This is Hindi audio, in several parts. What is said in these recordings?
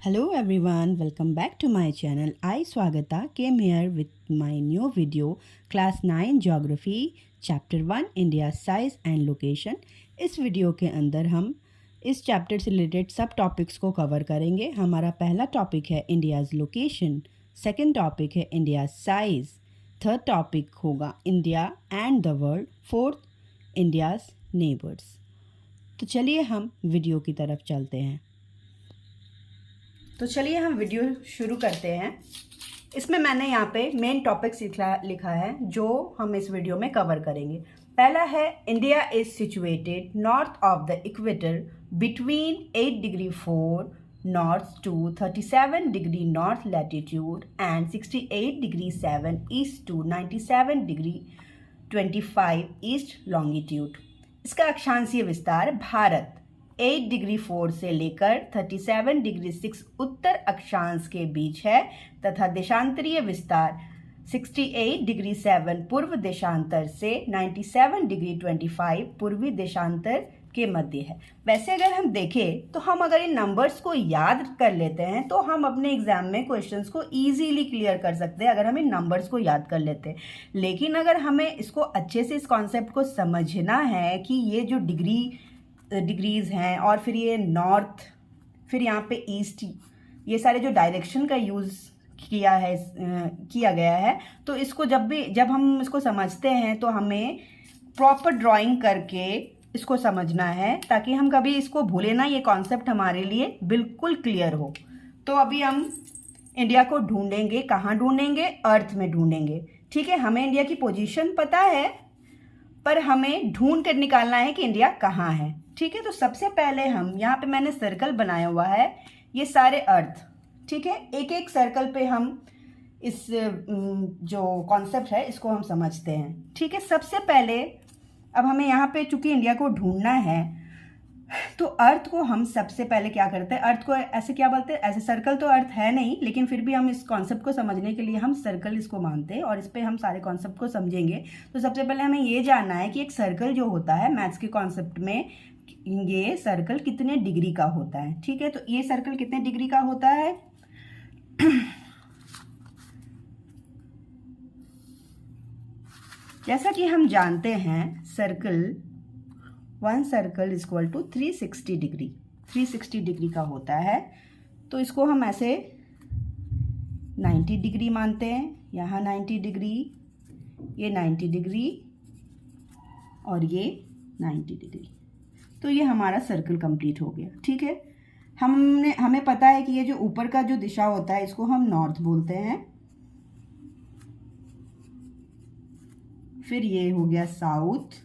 Hello everyone, welcome back to my channel. I Swagata came here with my new video class 9 Geography Chapter 1 India Size and Location. इस वीडियो के अंदर हम इस चैप्टर से रिलेटेड सब टॉपिक्स को कवर करेंगे. हमारा पहला टॉपिक है इंडियाज़ लोकेशन, सेकंड टॉपिक है इंडिया साइज़, थर्ड टॉपिक होगा India and the world, fourth India's neighbours. तो चलिए हम वीडियो की तरफ चलते हैं. तो चलिए हम वीडियो शुरू करते हैं. इसमें मैंने यहाँ पे मेन टॉपिक्स लिखा है जो हम इस वीडियो में कवर करेंगे. पहला है India is situated north of the equator between 8 degree 4 north to 37 degree north latitude and 68 degree 7 east to 97 degree 25 east longitude. इसका अक्षांशीय विस्तार भारत 8 डिग्री 4 से लेकर 37 डिग्री 6 उत्तर अक्षांश के बीच है तथा देशांतरीय विस्तार 68 डिग्री 7 पूर्व देशांतर से 97 डिग्री 25 पूर्वी देशांतर के मध्य है. वैसे अगर हम देखें तो हम अगर इन नंबर्स को याद कर लेते हैं तो हम अपने एग्जाम में क्वेश्चंस को इजीली क्लियर कर सकते हैं अगर हम इन नंबर्स को याद कर लेते हैं. लेकिन अगर हमें इसको अच्छे से इस कॉन्सेप्ट को समझना है कि ये जो डिग्रीज हैं और फिर ये नॉर्थ, फिर यहाँ पे ईस्ट, ये सारे जो डायरेक्शन का यूज़ किया गया है, तो इसको जब हम इसको समझते हैं तो हमें प्रॉपर ड्राइंग करके इसको समझना है ताकि हम कभी इसको भूलें ना. ये कॉन्सेप्ट हमारे लिए बिल्कुल क्लियर हो. तो अभी हम इंडिया को ढूंढेंगे. कहाँ ढूंढेंगे? अर्थ में ढूंढेंगे. ठीक है, हमें इंडिया की पोजीशन पता है पर हमें ढूंढ कर निकालना है कि इंडिया कहाँ है. ठीक है, तो सबसे पहले हम यहाँ पे मैंने सर्कल बनाया हुआ है, ये सारे अर्थ. ठीक है, एक एक सर्कल पे हम इस जो कॉन्सेप्ट है इसको हम समझते हैं. ठीक है, सबसे पहले अब हमें यहाँ पे चूंकि इंडिया को ढूंढना है तो अर्थ को हम सबसे पहले क्या करते हैं, अर्थ को ऐसे क्या बोलते हैं, ऐसे सर्कल तो अर्थ है नहीं लेकिन फिर भी हम इस कॉन्सेप्ट को समझने के लिए हम सर्कल इसको मानते हैं और इस पर हम सारे कॉन्सेप्ट को समझेंगे. तो सबसे पहले हमें ये जानना है कि एक सर्कल जो होता है मैथ्स के कॉन्सेप्ट में, ये सर्कल कितने डिग्री का होता है. ठीक है, तो ये सर्कल कितने डिग्री का होता है जैसा कि हम जानते हैं one circle is equal to 360 degree का होता है. तो इसको हम ऐसे 90 डिग्री मानते हैं. यहाँ 90 डिग्री, ये 90 डिग्री और ये 90 डिग्री. तो ये हमारा सर्कल कंप्लीट हो गया. ठीक है, हमें पता है कि ये जो ऊपर का जो दिशा होता है इसको हम नॉर्थ बोलते हैं. फिर ये हो गया साउथ,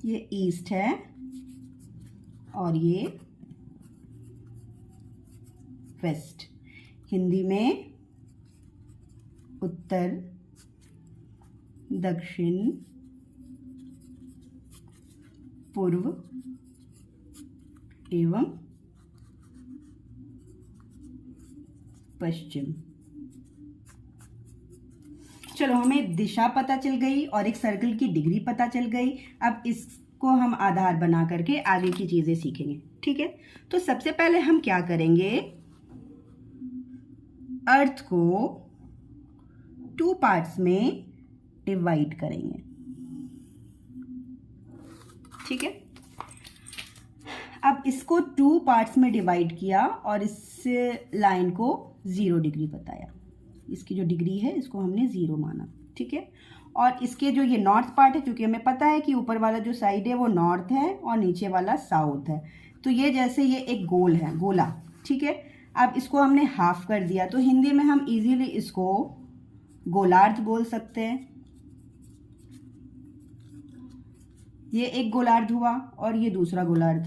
ये ईस्ट है और ये वेस्ट. हिंदी में उत्तर, दक्षिण, पूर्व एवं पश्चिम. चलो, हमें दिशा पता चल गई और एक सर्कल की डिग्री पता चल गई. अब इसको हम आधार बना करके आगे की चीजें सीखेंगे. ठीक है, तो सबसे पहले हम क्या करेंगे, अर्थ को 2 पार्ट्स में डिवाइड करेंगे. ठीक है, अब इसको 2 पार्ट्स में डिवाइड किया और इस लाइन को 0 डिग्री बताया. इसकी जो डिग्री है इसको हमने 0 माना. ठीक है, और इसके जो ये नॉर्थ पार्ट है, क्योंकि हमें पता है कि ऊपर वाला जो साइड है वो नॉर्थ है और नीचे वाला साउथ है, तो ये जैसे ये एक गोल है, गोला. ठीक है, अब इसको हमने हाफ कर दिया तो हिंदी में हम इजीली इसको गोलार्ध बोल सकते हैं. ये एक गोलार्ध हुआ और ये दूसरा गोलार्ध.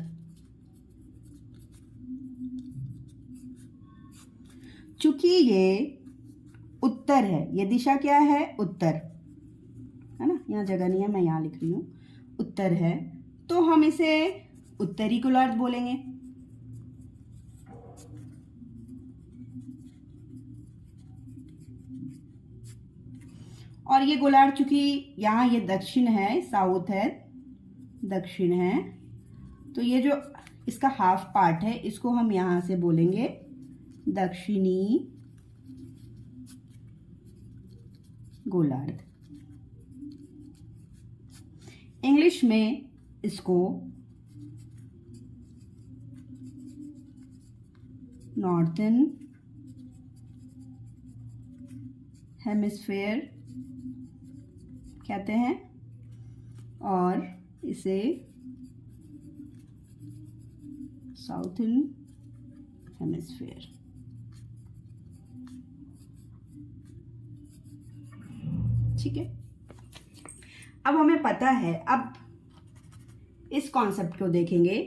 चूंकि ये उत्तर है, ये दिशा क्या है, उत्तर है ना, यहाँ जगह नहीं है मैं यहाँ लिख रही हूँ, उत्तर है, तो हम इसे उत्तरी गोलार्ध बोलेंगे. और ये गोलार्ध चूंकि यहाँ ये दक्षिण है, साउथ है, दक्षिण है, तो ये जो इसका हाफ पार्ट है, इसको हम यहाँ से बोलेंगे दक्षिणी गोलार्ध। इंग्लिश में इसको नॉर्थर्न हेमिस्फेयर कहते हैं और इसे साउथर्न हेमिस्फेयर। ठीक है, अब हमें पता है, अब इस कॉन्सेप्ट को देखेंगे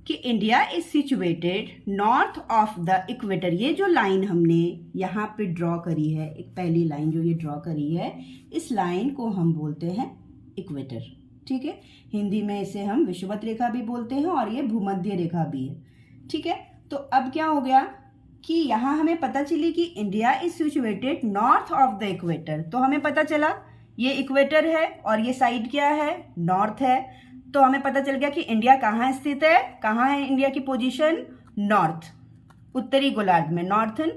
कि India is situated north of the equator. ये जो लाइन हमने यहाँ पे ड्रॉ करी है, एक पहली लाइन जो ये ड्रॉ करी है, इस लाइन को हम बोलते हैं इक्वेटर। ठीक है, हिंदी में इसे हम विषुवत रेखा भी बोलते हैं और ये भूमध्य रेखा भी है। ठीक है, तो अब क्या हो गया कि यहाँ हमें पता चली कि India is situated north of the equator. तो हमें पता चला ये इक्वेटर है और ये साइड क्या है, नॉर्थ है। तो हमें पता चल गया कि इंडिया कहाँ स्थित है, कहाँ है इंडिया की पोजीशन, नॉर्थ, उत्तरी गोलार्ध में, नॉर्थर्न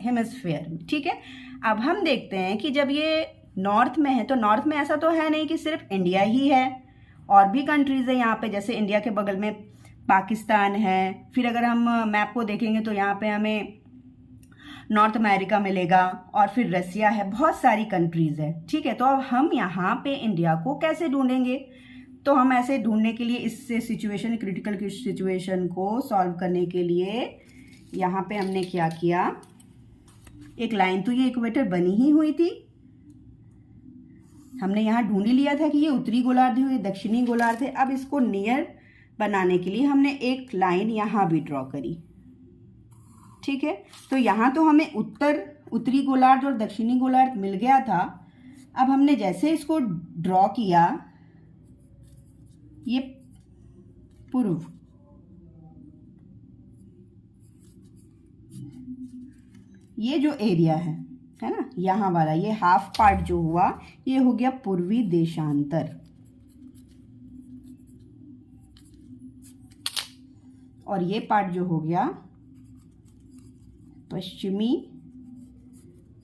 हेमिस्फीयर में। ठीक है, अब हम देखते हैं कि जब ये नॉर्थ में है तो नॉर्थ में ऐसा तो है नहीं कि सिर्फ इंडिया ही है, और भी कंट्रीज है यहाँ पे। जैसे इंडिया के बगल में पाकिस्तान है, फिर अगर हम मैप को देखेंगे तो यहाँ पे हमें नॉर्थ अमेरिका मिलेगा, और फिर रसिया है, बहुत सारी कंट्रीज है। ठीक है, तो अब हम यहाँ पे इंडिया को कैसे ढूंढेंगे? तो हम ऐसे ढूंढने के लिए, इससे सिचुएशन, क्रिटिकल सिचुएशन को सॉल्व करने के लिए यहाँ पे हमने क्या किया, एक लाइन, तो ये इक्वेटर बनी ही हुई थी, हमने यहाँ ढूंढ ही लिया था कि ये उत्तरी गोलार्ध है, ये दक्षिणी गोलार्ध है। अब इसको नियर बनाने के लिए हमने एक लाइन यहाँ भी ड्रॉ करी। ठीक है, तो यहाँ तो हमें उत्तरी गोलार्ध और दक्षिणी गोलार्ध मिल गया था। अब हमने जैसे इसको ड्रॉ किया, ये पूर्व, ये जो एरिया है ना, यहाँ वाला, ये हाफ पार्ट जो हुआ, ये हो गया पूर्वी देशांतर, और ये पार्ट जो हो गया पश्चिमी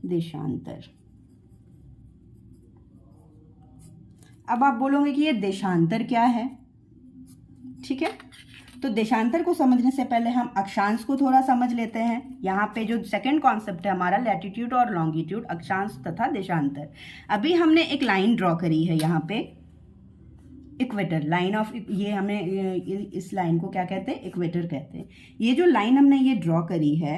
देशांतर। अब आप बोलोगे कि ये देशांतर क्या है? ठीक है, तो देशांतर को समझने से पहले हम अक्षांश को थोड़ा समझ लेते हैं। यहाँ पे जो सेकंड कॉन्सेप्ट है हमारा, लैटिट्यूड और लॉन्गिट्यूड, अक्षांश तथा देशांतर। अभी हमने एक लाइन ड्रॉ करी है यहाँ पे, इक्वेटर, लाइन ऑफ, ये हमने इस लाइन को क्या कहते हैं, इक्वेटर कहते हैं। ये जो लाइन हमने ये ड्रॉ करी है,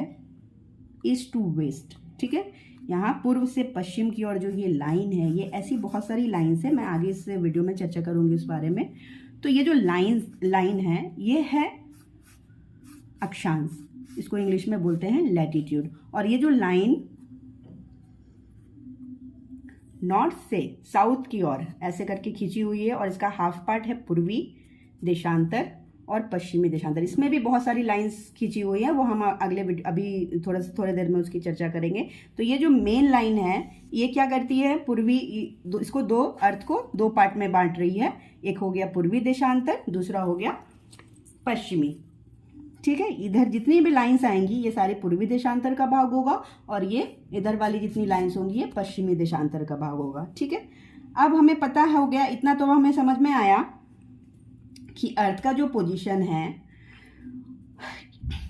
ईस्ट टू वेस्ट। ठीक है, यहाँ पूर्व से पश्चिम की ओर जो ये लाइन है, ये ऐसी बहुत सारी लाइन्स है, मैं आगे इस वीडियो में चर्चा करूँगी इस बारे में। तो ये जो लाइन है, ये है अक्षांश, इसको इंग्लिश में बोलते हैं लैटिट्यूड। और ये जो लाइन नॉर्थ से साउथ की ओर ऐसे करके खींची हुई है, और इसका हाफ पार्ट है पूर्वी देशांतर और पश्चिमी देशांतर। इसमें भी बहुत सारी लाइंस खींची हुई है, वो हम अगले अभी थोड़ी देर में उसकी चर्चा करेंगे। तो ये जो मेन लाइन है, ये क्या करती है, पूर्वी, इसको अर्थ को दो पार्ट में बांट रही है। एक हो गया पूर्वी देशांतर, दूसरा हो गया पश्चिमी। ठीक है, इधर जितनी भी लाइंस आएंगी ये सारे पूर्वी देशांतर का भाग होगा, और ये इधर वाली जितनी लाइंस होंगी ये पश्चिमी देशांतर का भाग होगा। ठीक है, अब हमें पता हो गया, इतना तो हमें समझ में आया कि अर्थ का जो पोजीशन है,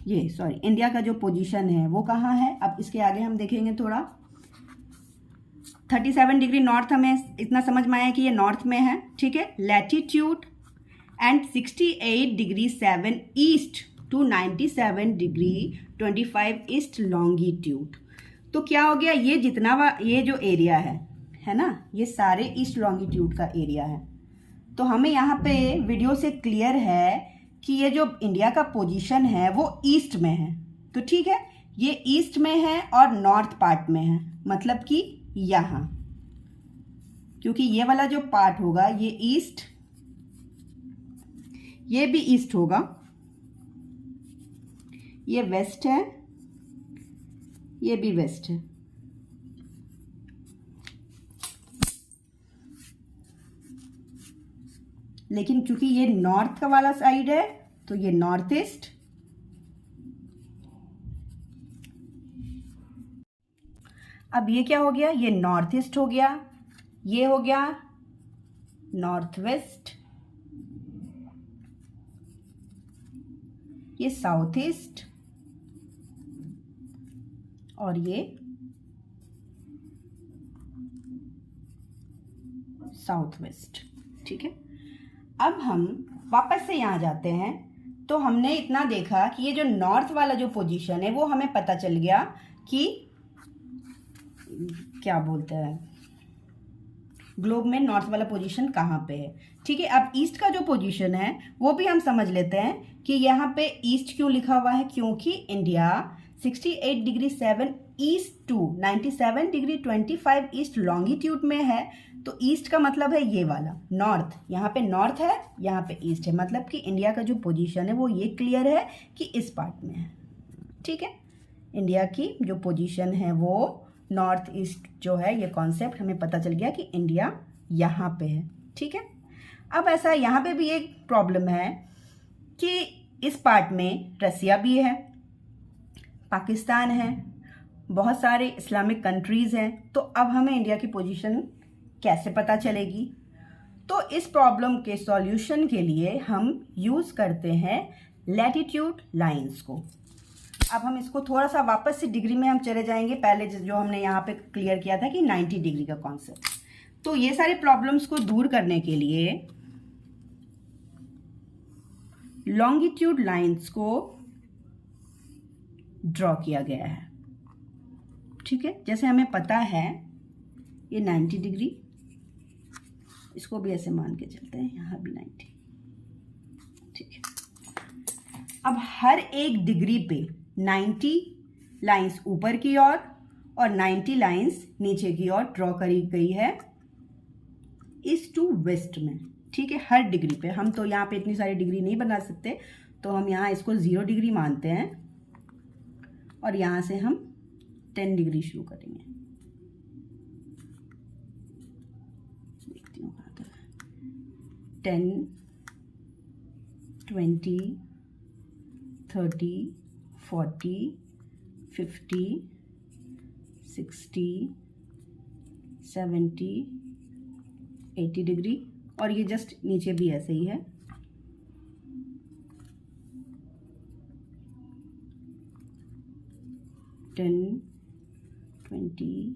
इंडिया का जो पोजीशन है वो कहाँ है। अब इसके आगे हम देखेंगे थोड़ा, 37 डिग्री नॉर्थ, हमें इतना समझ में आया कि ये नॉर्थ में है। ठीक है, latitude and 68 degree 7 east to 97 degree 25 east longitude. तो क्या हो गया, ये जितना ये जो एरिया है ना, ये सारे ईस्ट लॉन्गिट्यूड का एरिया है। तो हमें यहाँ पे वीडियो से क्लियर है कि ये जो इंडिया का पोजीशन है वो ईस्ट में है। तो ठीक है, ये ईस्ट में है और नॉर्थ पार्ट में है, मतलब कि यहाँ, क्योंकि ये वाला जो पार्ट होगा ये ईस्ट, ये भी ईस्ट होगा, ये वेस्ट है, ये भी वेस्ट है। लेकिन चूंकि ये नॉर्थ का वाला साइड है तो ये नॉर्थ ईस्ट, अब ये क्या हो गया, ये नॉर्थ ईस्ट हो गया, ये हो गया नॉर्थ वेस्ट, ये साउथ ईस्ट और ये साउथ वेस्ट। ठीक है, अब हम वापस से यहाँ जाते हैं तो हमने इतना देखा कि ये जो नॉर्थ वाला जो पोजीशन है वो हमें पता चल गया कि क्या बोलते हैं, ग्लोब में नॉर्थ वाला पोजीशन कहाँ पे है। ठीक है, अब ईस्ट का जो पोजीशन है वो भी हम समझ लेते हैं कि यहाँ पे ईस्ट क्यों लिखा हुआ है, क्योंकि India 68 degree 7 east to 97 degree 25 east longitude में है। तो ईस्ट का मतलब है ये वाला नॉर्थ, यहाँ पे नॉर्थ है, यहाँ पे ईस्ट है, मतलब कि इंडिया का जो पोजीशन है वो ये क्लियर है कि इस पार्ट में है। ठीक है, इंडिया की जो पोजीशन है वो नॉर्थ ईस्ट जो है, ये कॉन्सेप्ट हमें पता चल गया कि इंडिया यहाँ पे है। ठीक है, अब ऐसा यहाँ पे भी एक प्रॉब्लम है कि इस पार्ट में रसिया भी है, पाकिस्तान है, बहुत सारे इस्लामिक कंट्रीज़ हैं। तो अब हमें इंडिया की पोजीशन कैसे पता चलेगी? तो इस प्रॉब्लम के सॉल्यूशन के लिए हम यूज़ करते हैं लैटिट्यूड लाइंस को। अब हम इसको थोड़ा सा वापस से डिग्री में हम चले जाएंगे, पहले जो हमने यहाँ पे क्लियर किया था कि 90 डिग्री का कॉन्सेप्ट। तो ये सारे प्रॉब्लम्स को दूर करने के लिए लॉन्गिट्यूड लाइंस को ड्रॉ किया गया है। ठीक है, जैसे हमें पता है ये 90 डिग्री, इसको भी ऐसे मान के चलते हैं, यहाँ भी 90। ठीक है, अब हर एक डिग्री पे 90 लाइंस ऊपर की ओर और 90 लाइंस नीचे की ओर ड्रॉ करी गई है ईस्ट टू वेस्ट में। ठीक है, हर डिग्री पे, हम तो यहाँ पे इतनी सारी डिग्री नहीं बना सकते, तो हम यहाँ इसको 0 डिग्री मानते हैं और यहाँ से हम 10 डिग्री शुरू करेंगे। देखती हूँ कहाँ तक, 10, 20, 30, 40, 50, 60, 70, 80 डिग्री, और ये जस्ट नीचे भी ऐसे ही है। टेन, 20,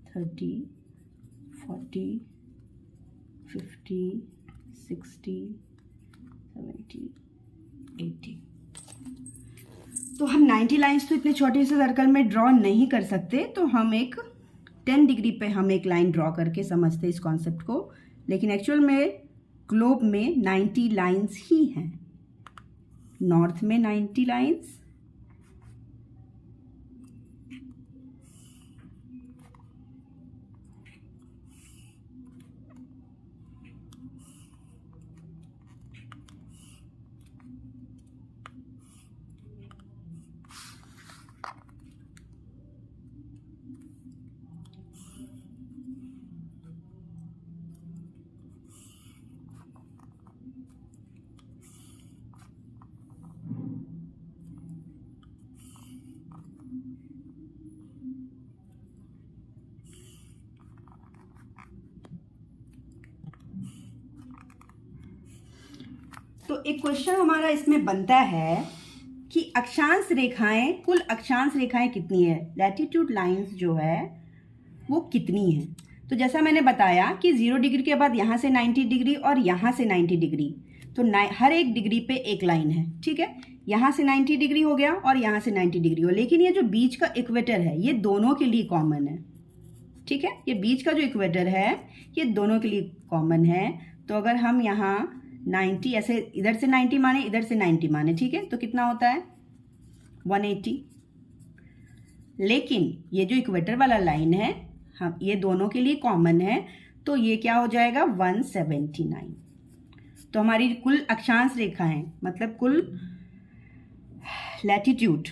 30, 40, 50, 60, 70, 80। तो हम 90 लाइंस तो इतने छोटे से सर्कल में ड्रॉ नहीं कर सकते, तो हम एक 10 डिग्री पे हम एक लाइन ड्रॉ करके समझते इस कॉन्सेप्ट को, लेकिन एक्चुअल में ग्लोब में 90 लाइंस ही हैं। नॉर्थ में 90 लाइंस, तो एक क्वेश्चन हमारा इसमें बनता है कि अक्षांश रेखाएं, कुल अक्षांश रेखाएं कितनी है, लैटिट्यूड लाइंस जो है वो कितनी है। तो जैसा मैंने बताया कि 0 डिग्री के बाद यहाँ से 90 डिग्री और यहाँ से 90 डिग्री, तो हर एक डिग्री पे एक लाइन है। ठीक है, यहाँ से 90 डिग्री हो गया और यहाँ से 90 डिग्री हो, लेकिन ये जो बीच का इक्वेटर है ये दोनों के लिए कॉमन है। ठीक है, ये बीच का जो इक्वेटर है ये दोनों के लिए कॉमन है। तो अगर हम यहाँ 90 ऐसे इधर से 90 माने, इधर से 90 माने, ठीक है, तो कितना होता है 180। लेकिन ये जो इक्वेटर वाला लाइन है, हम ये दोनों के लिए कॉमन है, तो ये क्या हो जाएगा 179। तो हमारी कुल अक्षांश रेखाएं, मतलब कुल लैटिट्यूड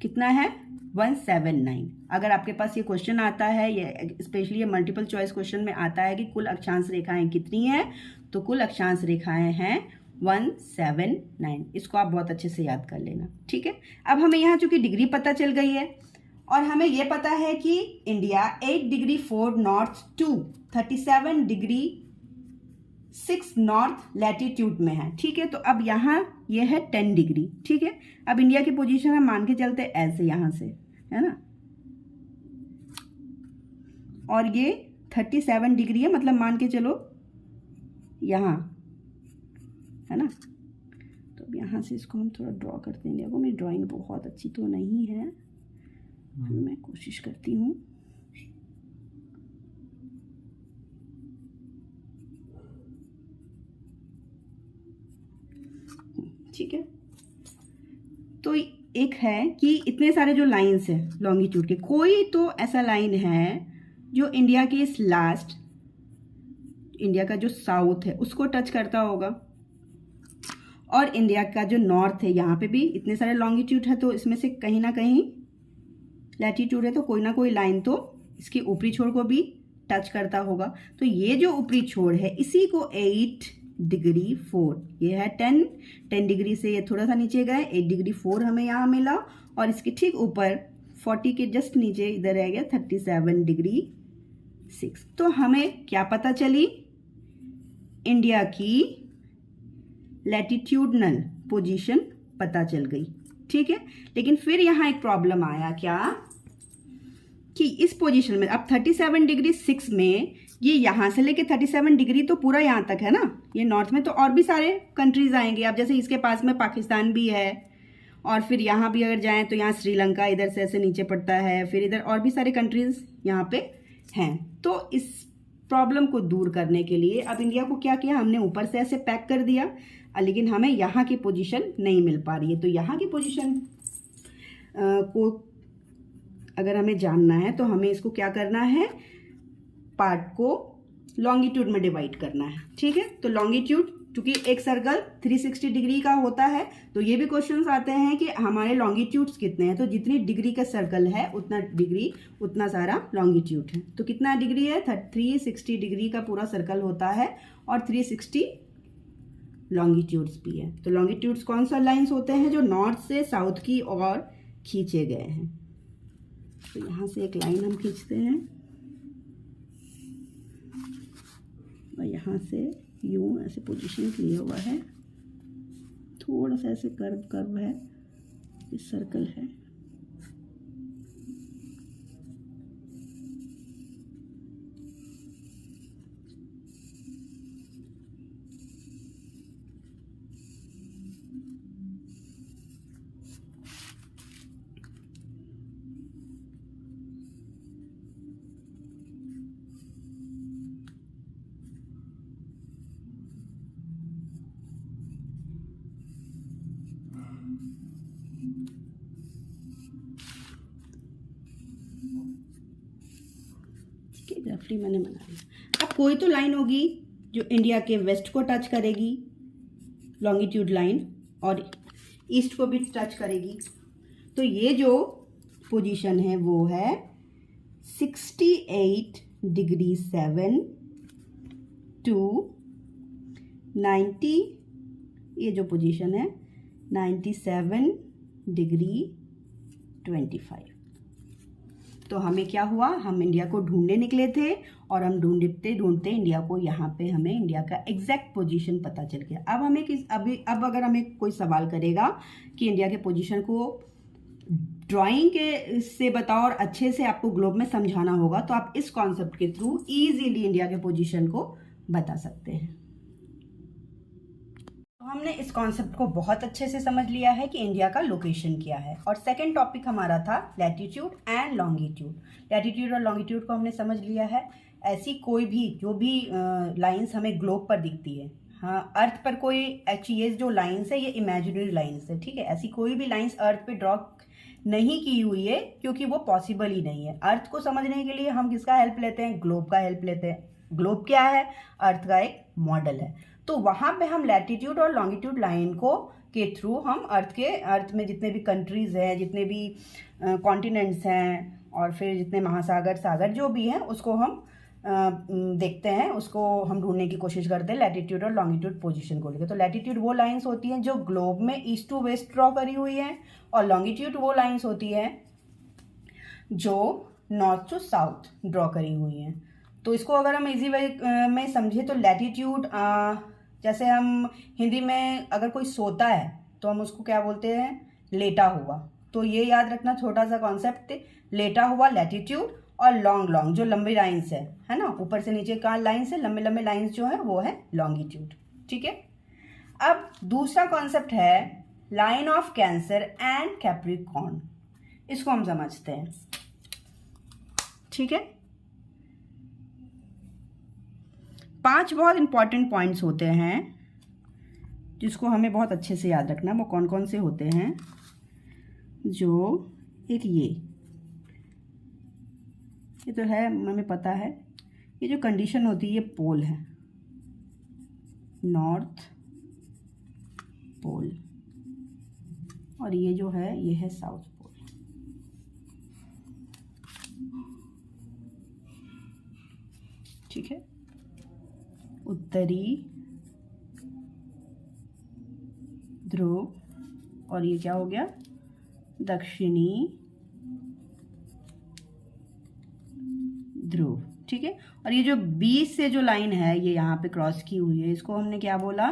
कितना है 179। अगर आपके पास ये क्वेश्चन आता है, ये स्पेशली ये मल्टीपल चॉइस क्वेश्चन में आता है कि कुल अक्षांश रेखाएं कितनी हैं, तो कुल अक्षांश रेखाएं हैं 179। इसको आप बहुत अच्छे से याद कर लेना, ठीक है। अब हमें यहाँ चूंकि डिग्री पता चल गई है और हमें ये पता है कि India 8 degree 4 north to 37 degree 6 north latitude में है, ठीक है। तो अब यहाँ ये है 10 डिग्री, ठीक है। अब इंडिया की पोजीशन हम मान के चलते ऐसे यहाँ से, है ना, और ये 37 डिग्री है, मतलब मान के चलो यहाँ, है ना। तो अब यहाँ से इसको हम थोड़ा ड्रॉ करते हैं। देखो मेरी ड्राइंग बहुत अच्छी तो नहीं है, मैं कोशिश करती हूँ। ठीक है, तो एक है कि इतने सारे जो लाइंस है लॉन्गिट्यूड के, कोई तो ऐसा लाइन है जो इंडिया के इस लास्ट, इंडिया का जो साउथ है उसको टच करता होगा, और इंडिया का जो नॉर्थ है यहाँ पे भी इतने सारे लॉन्गिट्यूड है, तो इसमें से कहीं ना कहीं लैटिट्यूड है, तो कोई ना कोई लाइन तो इसके ऊपरी छोर को भी टच करता होगा। तो ये जो ऊपरी छोर है इसी को 8 डिग्री 4, ये है 10 डिग्री से ये थोड़ा सा नीचे गए, 8 डिग्री 4 हमें यहाँ मिला, और इसके ठीक ऊपर 40 के जस्ट नीचे इधर रह गया 37 डिग्री 6। तो हमें क्या पता चली, इंडिया की लैटिट्यूडनल पोजीशन पता चल गई, ठीक है। लेकिन फिर यहाँ एक प्रॉब्लम आया, क्या कि इस पोजीशन में अब 37 डिग्री 6 में ये यहाँ से लेके 37 डिग्री तो पूरा यहाँ तक है ना, ये नॉर्थ में, तो और भी सारे कंट्रीज आएंगे। अब जैसे इसके पास में पाकिस्तान भी है, और फिर यहाँ भी अगर जाएं तो यहाँ श्रीलंका इधर से ऐसे नीचे पड़ता है, फिर इधर और भी सारे कंट्रीज यहाँ पे हैं। तो इस प्रॉब्लम को दूर करने के लिए अब इंडिया को क्या किया, हमने ऊपर से ऐसे पैक कर दिया, लेकिन हमें यहाँ की पोजीशन नहीं मिल पा रही है। तो यहाँ की पोजीशन को अगर हमें जानना है तो हमें इसको क्या करना है, पार्ट को लॉन्गिट्यूड में डिवाइड करना है, ठीक है। तो लॉन्गिट्यूड, क्योंकि एक सर्कल 360 डिग्री का होता है, तो ये भी क्वेश्चंस आते हैं कि हमारे लॉन्गिट्यूड्स कितने हैं, तो जितनी डिग्री का सर्कल है उतना डिग्री उतना सारा लॉन्गिट्यूड है। तो कितना डिग्री है, 360 डिग्री का पूरा सर्कल होता है, और 360 लॉन्गिट्यूड्स भी है। तो लॉन्गिट्यूड्स कौन सा लाइंस होते हैं, जो नॉर्थ से साउथ की ओर खींचे गए हैं। तो यहाँ से एक लाइन हम खींचते हैं, और यहाँ से यूं ऐसे पोजीशन किया हुआ है, थोड़ा सा ऐसे कर्व है, ये सर्कल है। रफली मैंने बना लिया। अब कोई तो लाइन होगी जो इंडिया के वेस्ट को टच करेगी, लॉन्गिट्यूड लाइन, और ईस्ट को भी टच करेगी। तो ये जो पोजीशन है वो है 68 डिग्री 7 टू 90, ये जो पोजीशन है 97 डिग्री 25। तो हमें क्या हुआ, हम इंडिया को ढूंढने निकले थे, और हम ढूंढते ढूंढते इंडिया को यहाँ पे हमें इंडिया का एग्जैक्ट पोजीशन पता चल गया। अब हमें अब अगर हमें कोई सवाल करेगा कि इंडिया के पोजीशन को ड्राइंग के से बताओ और अच्छे से आपको ग्लोब में समझाना होगा, तो आप इस कॉन्सेप्ट के थ्रू इजीली इंडिया के पोजीशन को बता सकते हैं। हमने इस कॉन्सेप्ट को बहुत अच्छे से समझ लिया है कि इंडिया का लोकेशन क्या है। और सेकंड टॉपिक हमारा था लैटिट्यूड एंड लॉन्गिट्यूड। लैटिट्यूड और लॉन्गिट्यूड को हमने समझ लिया है। ऐसी कोई भी जो भी लाइंस हमें ग्लोब पर दिखती है, हाँ, अर्थ पर कोई ये जो लाइंस है ये इमेजिनरी लाइंस है, ठीक है। ऐसी कोई भी लाइंस अर्थ पे ड्रॉ नहीं की हुई है, क्योंकि वो पॉसिबल ही नहीं है। अर्थ को समझने के लिए हम किसका हेल्प लेते हैं, ग्लोब का हेल्प लेते हैं। ग्लोब क्या है, अर्थ का एक मॉडल है। तो वहाँ पे हम लैटिट्यूड और लॉन्गिट्यूड लाइन को के थ्रू हम अर्थ में जितने भी कंट्रीज़ हैं, जितने भी कॉन्टिनेंट्स हैं, और फिर जितने महासागर सागर जो भी हैं, उसको हम देखते हैं, उसको हम ढूंढने की कोशिश करते हैं लैटिट्यूड और लॉन्गिट्यूड पोजीशन को लेकर। तो लैटिट्यूड वो लाइंस होती हैं जो ग्लोब में ईस्ट टू वेस्ट ड्रॉ करी हुई हैं, और लॉन्गिट्यूड वो लाइंस होती हैं जो नॉर्थ टू साउथ ड्रॉ करी हुई हैं। तो इसको अगर हम इजी वे में समझे तो लैटिट्यूड, जैसे हम हिंदी में अगर कोई सोता है तो हम उसको क्या बोलते हैं, लेटा हुआ। तो ये याद रखना छोटा सा कॉन्सेप्ट, लेटा हुआ लैटिट्यूड, और लॉन्ग लॉन्ग जो लंबी लाइंस है ना, ऊपर से नीचे का लाइंस है, लंबे लंबे लाइंस जो है वो है लॉन्गिट्यूड। ठीक है। अब दूसरा कॉन्सेप्ट है line of cancer and Capricorn, इसको हम समझते हैं। ठीक है। 5 बहुत इंपॉर्टेंट पॉइंट्स होते हैं जिसको हमें बहुत अच्छे से याद रखना। वो कौन कौन से होते हैं, जो एक ये तो है, हमें पता है। ये जो कंडीशन होती है ये पोल है, नॉर्थ पोल, और ये जो है ये है साउथ पोल। ठीक है। उत्तरी ध्रुव, और ये क्या हो गया, दक्षिणी ध्रुव। ठीक है। और ये जो बीच से जो लाइन है ये यहाँ पे क्रॉस की हुई है, इसको हमने क्या बोला,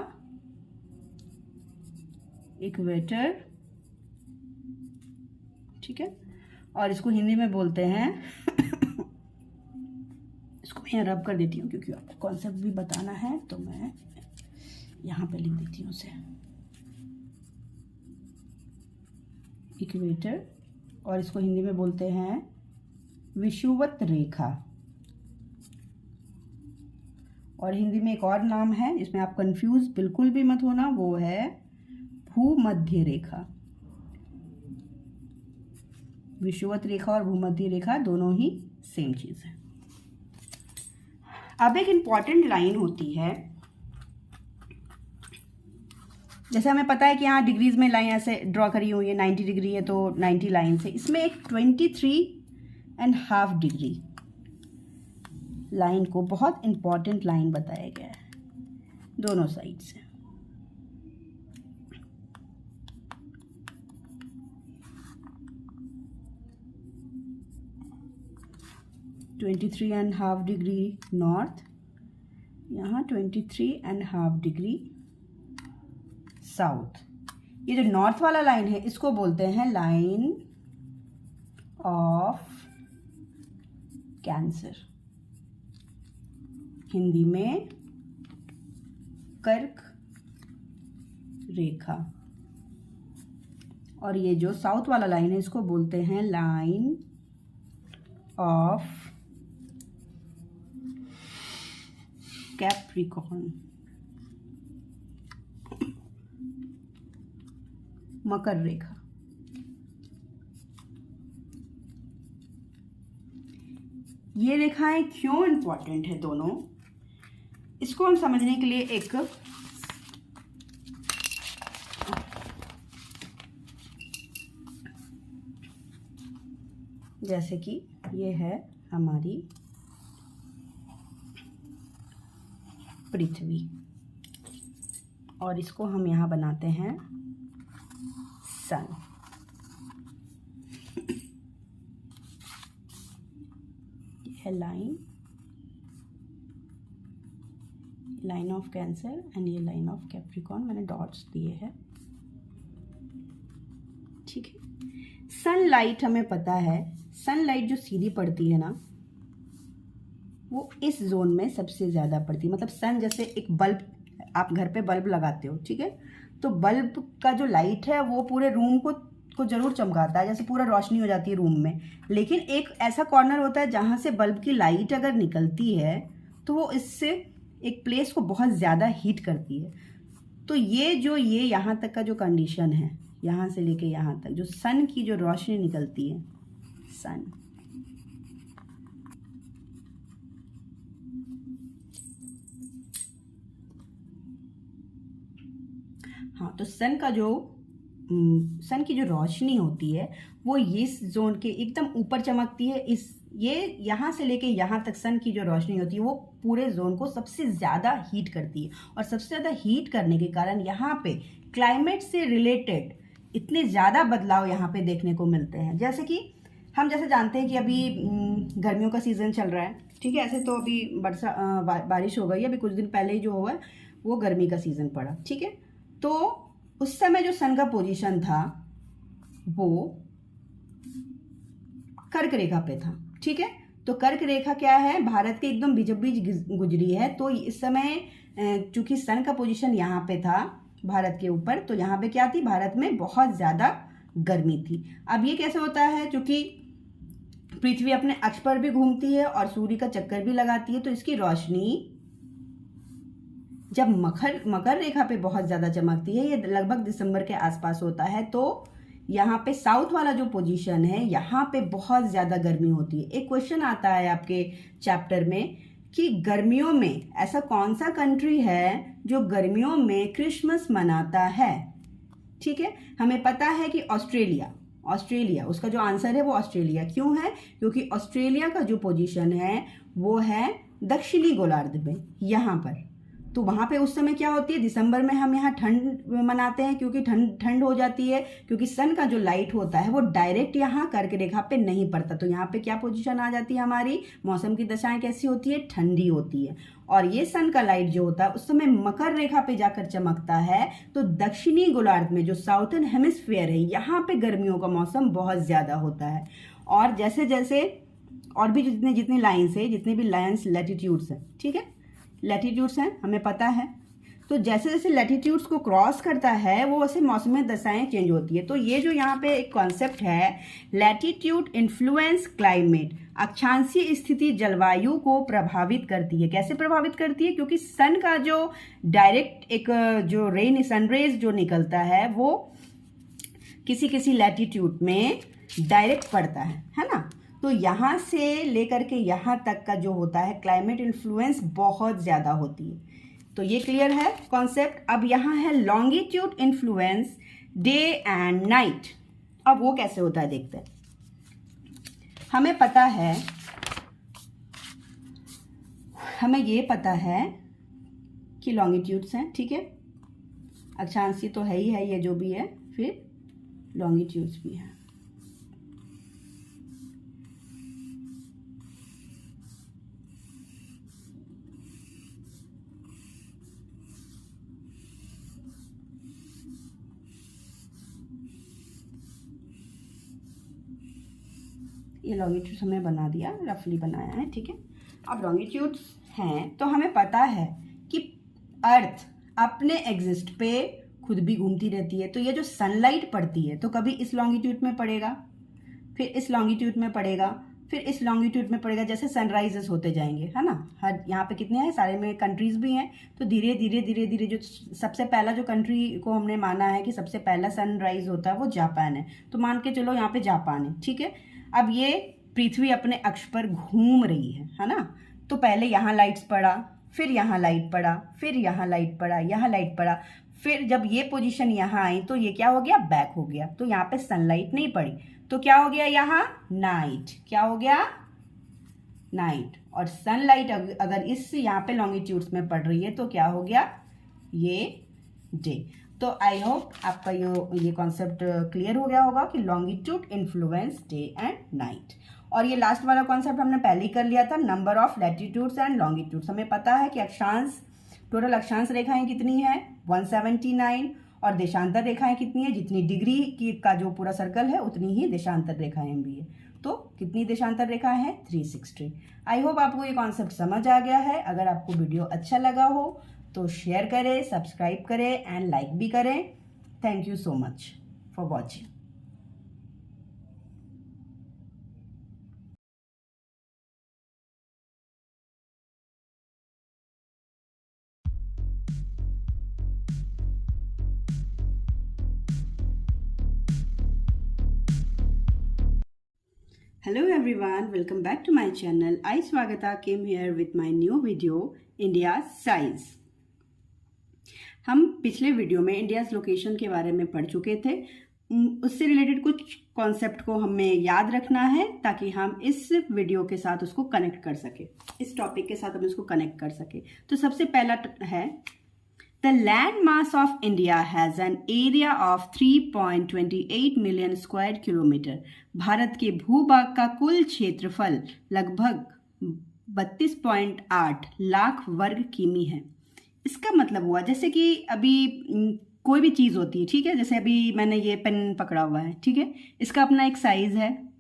इक्वेटर। ठीक है। और इसको हिंदी में बोलते हैं इसको मैं यहाँ रब कर देती हूँ क्योंकि आपको कॉन्सेप्ट भी बताना है, तो मैं यहाँ पे लिख देती हूँ उसे, इक्वेटर। और इसको हिंदी में बोलते हैं विषुवत रेखा। और हिंदी में एक और नाम है जिसमें आप कंफ्यूज बिल्कुल भी मत होना, वो है भूमध्य रेखा। विषुवत रेखा और भूमध्य रेखा दोनों ही सेम चीज है। अब एक इंपॉर्टेंट लाइन होती है, जैसे हमें पता है कि यहाँ डिग्रीज में लाइन ऐसे ड्रॉ करी हुई है, 90 डिग्री है तो 90 लाइन से, इसमें एक 23.5 डिग्री लाइन को बहुत इंपॉर्टेंट लाइन बताया गया है दोनों साइड से। (23.5 डिग्री नॉर्थ, यहाँ 23.5 डिग्री साउथ। ये जो नॉर्थ वाला लाइन है इसको बोलते हैं लाइन ऑफ कैंसर, हिंदी में कर्क रेखा। और ये जो साउथ वाला लाइन है इसको बोलते हैं लाइन ऑफ कैप्रिकॉर्न, मकर रेखा। ये रेखाएं क्यों इंपॉर्टेंट है दोनों, इसको हम समझने के लिए एक जैसे कि ये है हमारी पृथ्वी, और इसको हम यहाँ बनाते हैं सन। ये है लाइन ऑफ कैंसर एंड ये लाइन ऑफ कैप्रिकॉर्न, मैंने डॉट्स दिए हैं। ठीक है। सनलाइट हमें पता है, सनलाइट जो सीधी पड़ती है ना वो इस जोन में सबसे ज़्यादा पड़ती है। मतलब सन जैसे एक बल्ब, आप घर पे बल्ब लगाते हो, ठीक है, तो बल्ब का जो लाइट है वो पूरे रूम को जरूर चमकाता है, जैसे पूरा रोशनी हो जाती है रूम में। लेकिन एक ऐसा कॉर्नर होता है जहाँ से बल्ब की लाइट अगर निकलती है तो वो इससे एक प्लेस को बहुत ज़्यादा हीट करती है। तो ये यहाँ तक का जो कंडीशन है, यहाँ से लेके यहाँ तक जो सन की जो रोशनी निकलती है, सन, हाँ, तो सन की जो रोशनी होती है वो इस जोन के एकदम ऊपर चमकती है, इस ये यहाँ से लेके यहाँ तक सन की जो रोशनी होती है वो पूरे जोन को सबसे ज़्यादा हीट करती है, और सबसे ज़्यादा हीट करने के कारण यहाँ पे क्लाइमेट से रिलेटेड इतने ज़्यादा बदलाव यहाँ पे देखने को मिलते हैं। जैसे कि हम जैसे जानते हैं कि अभी गर्मियों का सीज़न चल रहा है, ठीक है। ऐसे तो अभी बारिश हो गई, अभी कुछ दिन पहले ही जो हुआ वो गर्मी का सीज़न पड़ा, ठीक है। तो उस समय जो सन का पोजीशन था वो कर्क रेखा पे था, ठीक है। तो कर्क रेखा क्या है, भारत के एकदम बीचों बीच गुजरी है। तो इस समय चूंकि सन का पोजीशन यहाँ पे था भारत के ऊपर, तो यहाँ पे क्या थी, भारत में बहुत ज़्यादा गर्मी थी। अब ये कैसे होता है, चूंकि पृथ्वी अपने अक्ष पर भी घूमती है और सूर्य का चक्कर भी लगाती है, तो इसकी रोशनी जब मकर रेखा पे बहुत ज़्यादा चमकती है, ये लगभग दिसंबर के आसपास होता है, तो यहाँ पे साउथ वाला जो पोजीशन है यहाँ पे बहुत ज़्यादा गर्मी होती है। एक क्वेश्चन आता है आपके चैप्टर में कि गर्मियों में ऐसा कौन सा कंट्री है जो गर्मियों में क्रिसमस मनाता है, ठीक है। हमें पता है कि ऑस्ट्रेलिया उसका जो आंसर है वो ऑस्ट्रेलिया। क्यों है, क्योंकि ऑस्ट्रेलिया का जो पोजीशन है वो है दक्षिणी गोलार्ध में यहाँ पर। तो वहाँ पे उस समय क्या होती है, दिसंबर में हम यहाँ ठंड मनाते हैं, क्योंकि ठंड हो जाती है, क्योंकि सन का जो लाइट होता है वो डायरेक्ट यहाँ कर्क रेखा पे नहीं पड़ता। तो यहाँ पे क्या पोजीशन आ जाती है, हमारी मौसम की दशाएं कैसी होती है, ठंडी होती है। और ये सन का लाइट जो होता है उस समय मकर रेखा पे जाकर चमकता है, तो दक्षिणी गोलार्ध में जो साउथर्न हेमिस्फीयर है यहाँ पे गर्मियों का मौसम बहुत ज्यादा होता है। और जैसे जैसे और भी जितनी लाइन्स है, जितने भी लाइन्स लैटिट्यूड्स हैं, ठीक है, लैटिट्यूड्स हैं हमें पता है। तो जैसे जैसे लैटिट्यूड्स को क्रॉस करता है वो वैसे मौसमी दशाएं चेंज होती है। तो ये जो यहाँ पे एक कॉन्सेप्ट है, लैटिट्यूड इन्फ्लुएंस क्लाइमेट, अक्षांशीय स्थिति जलवायु को प्रभावित करती है। कैसे प्रभावित करती है, क्योंकि सन का जो डायरेक्ट एक जो सनरेज जो निकलता है वो किसी किसी लैटिट्यूड में डायरेक्ट पड़ता है ना। तो यहाँ से लेकर के यहाँ तक का जो होता है क्लाइमेट इन्फ्लुएंस बहुत ज़्यादा होती है। तो ये क्लियर है कॉन्सेप्ट। अब यहाँ है longitude influence day and night. अब वो कैसे होता है देखते हैं। हमें ये पता है कि लॉन्गिट्यूड्स हैं, ठीक है, अक्षांशीय तो है ही है ये जो भी है, फिर लॉन्गिट्यूड्स भी है। ये लॉन्गिट्यूड्स हमने बना दिया, रफली बनाया है, ठीक है। अब लॉन्गिट्यूड्स हैं तो हमें पता है कि अर्थ अपने एग्जिस्ट पे खुद भी घूमती रहती है। तो ये जो सनलाइट पड़ती है तो कभी इस लॉन्गिट्यूड में पड़ेगा, फिर इस लॉन्गिट्यूड में पड़ेगा, फिर इस लॉन्गिट्यूड में पड़ेगा, जैसे सनराइजेस होते जाएंगे, है ना। हर यहाँ पे कितने हैं, सारे में कंट्रीज भी हैं। तो धीरे धीरे धीरे धीरे जो सबसे पहला जो कंट्री को हमने माना है कि सबसे पहला सनराइज होता है वो जापान है, तो मान के चलो यहाँ पे जापान है, ठीक है। अब ये पृथ्वी अपने अक्ष पर घूम रही है ना। तो पहले यहाँ लाइट्स पड़ा, फिर यहाँ लाइट पड़ा, फिर यहाँ लाइट पड़ा, यहाँ लाइट पड़ा, फिर जब ये पोजीशन यहाँ आई तो ये क्या हो गया, बैक हो गया। तो यहाँ पे सनलाइट नहीं पड़ी, तो क्या हो गया, यहाँ नाइट। क्या हो गया, नाइट। और सनलाइट अगर इस यहाँ पे लॉन्गिट्यूड्स में पड़ रही है तो क्या हो गया, ये डे। तो आई होप आपका ये कॉन्सेप्ट क्लियर हो गया होगा कि longitude influence day and night. और ये लास्ट वाला कॉन्सेप्ट हमने पहले ही कर लिया था, number of latitudes and longitudes. हमें पता है कि टोटल अक्षांश रेखाएं कितनी है, 179, और देशांतर रेखाएं कितनी है, जितनी डिग्री की का जो पूरा सर्कल है उतनी ही देशांतर रेखाएं भी है। तो कितनी देशांतर रेखाएं हैं, 360। आई होप आपको ये कॉन्सेप्ट समझ आ गया है। अगर आपको वीडियो अच्छा लगा हो तो शेयर करें, सब्सक्राइब करें एंड लाइक भी करें। Thank you so much for watching. Hello everyone, welcome back to my channel. I Swagata came here with my new video, India's size. हम पिछले वीडियो में इंडियाज लोकेशन के बारे में पढ़ चुके थे। उससे रिलेटेड कुछ कॉन्सेप्ट को हमें याद रखना है ताकि हम इस वीडियो के साथ उसको कनेक्ट कर सके, इस टॉपिक के साथ हम इसको कनेक्ट कर सके। तो सबसे पहला है the land mass of India has an area of 3.28 million square kilometre. Bharat के भूभाग का कुल क्षेत्रफल लगभग 32.8 लाख वर्ग किमी है। इसका मतलब हुआ जैसे कि अभी कोई भी चीज़ होती है, ठीक है, जैसे अभी मैंने ये पेन पकड़ा हुआ है, ठीक है, इसका अपना एक साइज़ है,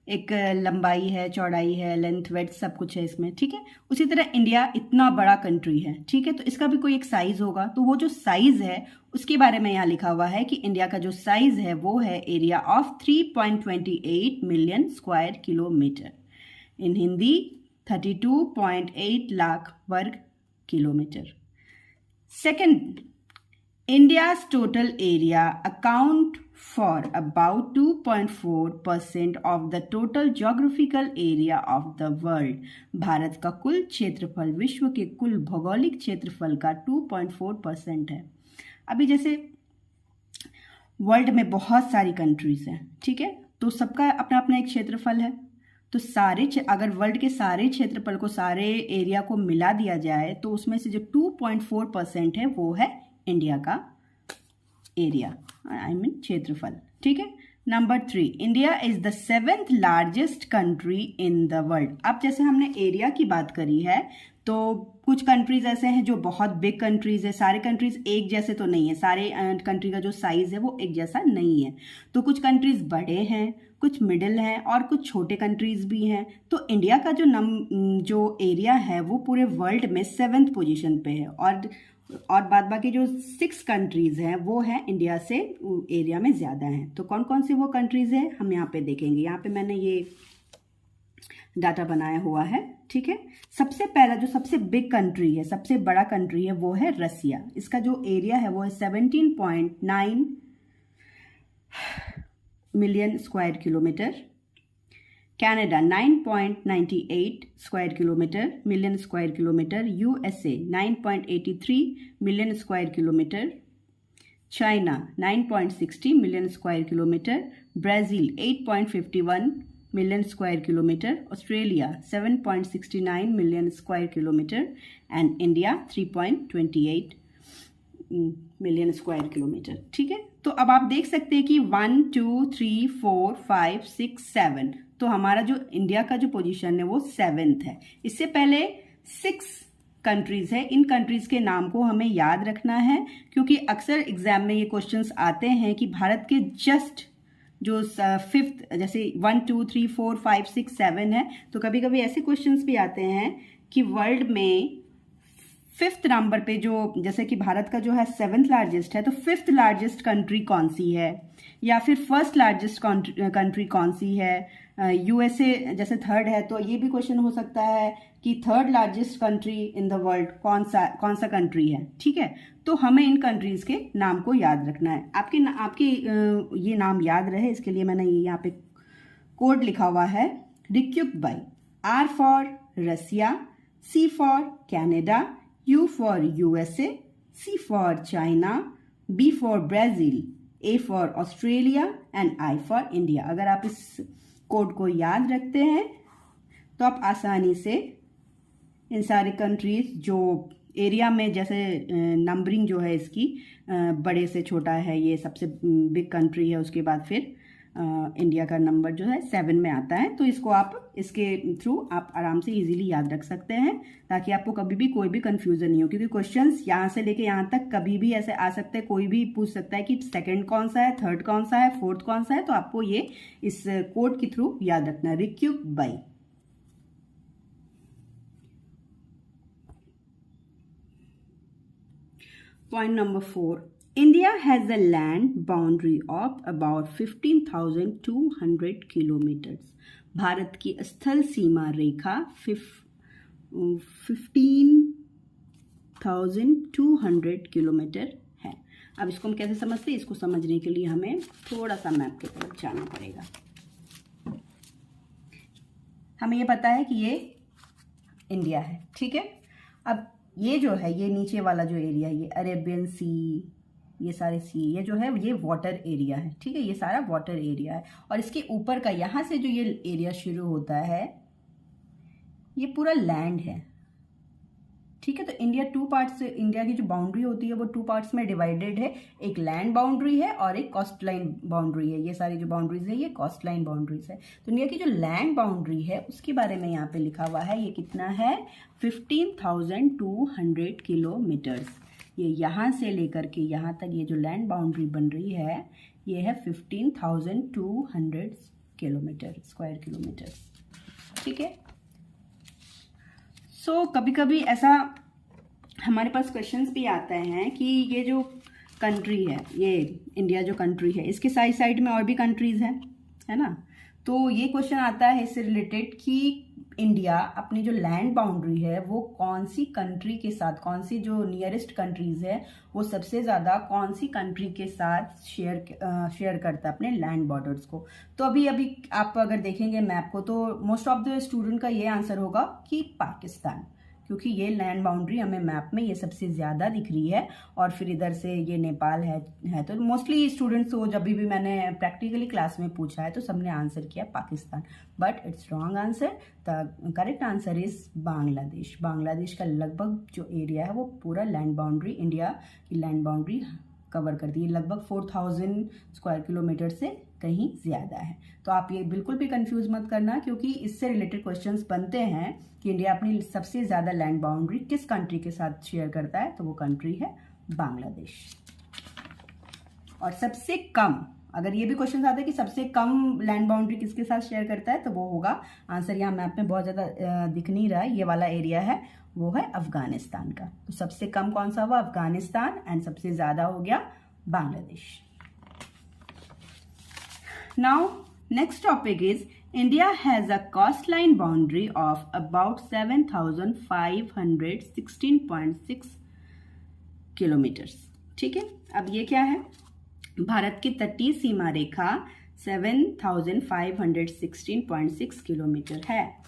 एक लंबाई है, चौड़ाई है, लेंथ वेथ सब कुछ है इसमें, ठीक है। उसी तरह इंडिया इतना बड़ा कंट्री है, ठीक है, तो इसका भी कोई एक साइज़ होगा। तो वो जो साइज़ है उसके बारे में यहाँ लिखा हुआ है कि इंडिया का जो साइज़ है वो है area of 3.28 million square kilometre, in Hindi 32.8 lakh वर्ग kilometre. Second, India's total area account for about 2.4% of the total geographical area of the world. Bharat का कुल क्षेत्रफल विश्व के कुल भौगोलिक क्षेत्रफल का 2.4% है। अभी जैसे वर्ल्ड में बहुत सारी कंट्रीज हैं, ठीक है, तो सबका अपना अपना एक क्षेत्रफल है। तो सारे अगर वर्ल्ड के सारे क्षेत्रफल को, सारे एरिया को मिला दिया जाए तो उसमें से जो 2.4% है वो है इंडिया का एरिया, आई मीन क्षेत्रफल, ठीक है। Number 3, India is the 7th largest country in the world. अब जैसे हमने एरिया की बात करी है तो कुछ कंट्रीज ऐसे हैं जो बहुत बिग कंट्रीज है, सारे कंट्रीज एक जैसे तो नहीं है, सारे कंट्री का जो साइज है वो एक जैसा नहीं है। तो कुछ कंट्रीज बड़े हैं, कुछ मिडिल हैं और कुछ छोटे कंट्रीज भी हैं। तो इंडिया का जो एरिया है वो पूरे वर्ल्ड में 7th पोजीशन पे है और बाद बाकी जो 6 कंट्रीज हैं वो हैं इंडिया से एरिया में ज़्यादा हैं। तो कौन कौन सी वो कंट्रीज हैं हम यहाँ पे देखेंगे। यहाँ पे मैंने ये डाटा बनाया हुआ है, ठीक है। सबसे पहला जो सबसे बिग कंट्री है, सबसे बड़ा कंट्री है वो है रसिया। इसका जो एरिया है वो है 17.9 million square kilometre. Canada 9.98 square kilometre million square kilometre. USA 9.83 million square kilometre. China 9.60 million square kilometre. Brazil 8.51 million square kilometre. Australia 7.69 million square kilometre and India 3.28 million square kilometre, ठीक है। तो अब आप देख सकते हैं कि 1 2 3 4 5 6 7, तो हमारा जो इंडिया का जो पोजीशन है वो 7th है। इससे पहले 6 कंट्रीज है, इन कंट्रीज के नाम को हमें याद रखना है क्योंकि अक्सर एग्जाम में ये क्वेश्चंस आते हैं कि भारत के जस्ट जो 5th, जैसे 1 2 3 4 5 6 7 है, तो कभी कभी ऐसे क्वेश्चंस भी आते हैं कि वर्ल्ड में 5th नंबर पे जो, जैसे कि भारत का जो है 7th लार्जेस्ट है, तो 5th लार्जेस्ट कंट्री कौन सी है, या फिर 1st लार्जेस्ट कंट्री कौन सी है। यूएसए जैसे 3rd है, तो ये भी क्वेश्चन हो सकता है कि 3rd largest country in the world कौन सा कंट्री है, ठीक है। तो हमें इन कंट्रीज के नाम को याद रखना है। आपके ये नाम याद रहे इसके लिए मैंने ये यहाँ पे कोड लिखा हुआ है, रिक्युक बाई। R for Russia, C for Canada, U for USA, C for China, B for Brazil, A for Australia and I for India। अगर आप इस कोड को याद रखते हैं तो आप आसानी से इन सारे कंट्रीज जो एरिया में, जैसे नंबरिंग जो है इसकी बड़े से छोटा है, ये सबसे बिग कंट्री है, उसके बाद फिर इंडिया का नंबर जो है 7 में आता है। तो इसको आप इसके थ्रू आप आराम से इजीली याद रख सकते हैं ताकि आपको कभी भी कोई भी कंफ्यूजन नहीं हो, क्योंकि क्वेश्चंस यहाँ से लेके यहाँ तक कभी भी ऐसे आ सकते हैं। कोई भी पूछ सकता है कि 2nd कौन सा है, 3rd कौन सा है, 4th कौन सा है। तो आपको ये इस कोड के थ्रू याद रखना है, रिक्युक बाई। Point number 4, India has a land boundary of about 15,200 kilometres. भारत की स्थल सीमा रेखा 15,200 किलोमीटर है। अब इसको हम कैसे समझते हैं, इसको समझने के लिए हमें थोड़ा सा मैप की तरफ जाना पड़ेगा। हमें ये पता है कि ये इंडिया है, ठीक है। अब ये जो है, ये नीचे वाला जो एरिया है, ये अरेबियन सी, ये सारे सी, ये जो है ये वाटर एरिया है, ठीक है, ये सारा वाटर एरिया है। और इसके ऊपर का यहाँ से जो ये एरिया शुरू होता है ये पूरा लैंड है, ठीक है। तो इंडिया टू पार्ट्स, इंडिया की जो बाउंड्री होती है वो टू पार्ट्स में डिवाइडेड है, एक लैंड बाउंड्री है और एक कोस्ट लाइन बाउंड्री है। ये सारी जो बाउंड्रीज है ये कोस्ट लाइन बाउंड्रीज है। तो इंडिया की जो लैंड बाउंड्री है उसके बारे में यहाँ पे लिखा हुआ है, ये कितना है 15,200 किलोमीटर्स। ये यहाँ से लेकर के यहाँ तक ये जो लैंड बाउंड्री बन रही है ये है 15,200 किलोमीटर, स्क्वायर किलोमीटर, ठीक है। सो कभी कभी ऐसा हमारे पास क्वेश्चंस भी आते हैं कि ये जो कंट्री है, ये इंडिया जो कंट्री है, इसके साइड साइड में और भी कंट्रीज हैं, है ना। तो ये क्वेश्चन आता है इससे रिलेटेड कि इंडिया अपनी जो लैंड बाउंड्री है वो कौन सी कंट्री के साथ, कौन सी जो नियरेस्ट कंट्रीज है वो सबसे ज़्यादा कौन सी कंट्री के साथ शेयर करता है अपने लैंड बॉर्डर्स को। तो अभी आप अगर देखेंगे मैप को तो मोस्ट ऑफ द स्टूडेंट का ये आंसर होगा कि पाकिस्तान, क्योंकि ये लैंड बाउंड्री हमें मैप में ये सबसे ज़्यादा दिख रही है। और फिर इधर से ये नेपाल है। तो मोस्टली स्टूडेंट्स को जब भी मैंने प्रैक्टिकली क्लास में पूछा है तो सबने आंसर किया Pakistan, but it's wrong answer. The correct answer is Bangladesh. Bangladesh का लगभग जो एरिया है वो पूरा लैंड बाउंड्री, इंडिया की लैंड बाउंड्री कवर करती है, लगभग 4,000 स्क्वायर किलोमीटर से कहीं ज़्यादा है। तो आप ये बिल्कुल भी कंफ्यूज मत करना, क्योंकि इससे रिलेटेड क्वेश्चंस बनते हैं कि इंडिया अपनी सबसे ज़्यादा लैंड बाउंड्री किस कंट्री के साथ शेयर करता है, तो वो कंट्री है बांग्लादेश। और सबसे कम, अगर ये भी क्वेश्चन आता है कि सबसे कम लैंड बाउंड्री किसके साथ शेयर करता है, तो वो होगा, आंसर यहाँ मैप में बहुत ज़्यादा दिख नहीं रहा है, ये वाला एरिया है वो है अफगानिस्तान का। तो सबसे कम कौन सा हुआ, अफगानिस्तान, एंड सबसे ज़्यादा हो गया Bangladesh. Now, next topic is India has a coastline boundary of about 7,516.6 kilometers. ठीक है, अब ये क्या है, भारत की तटीय सीमा रेखा 7,516.6 किलोमीटर है।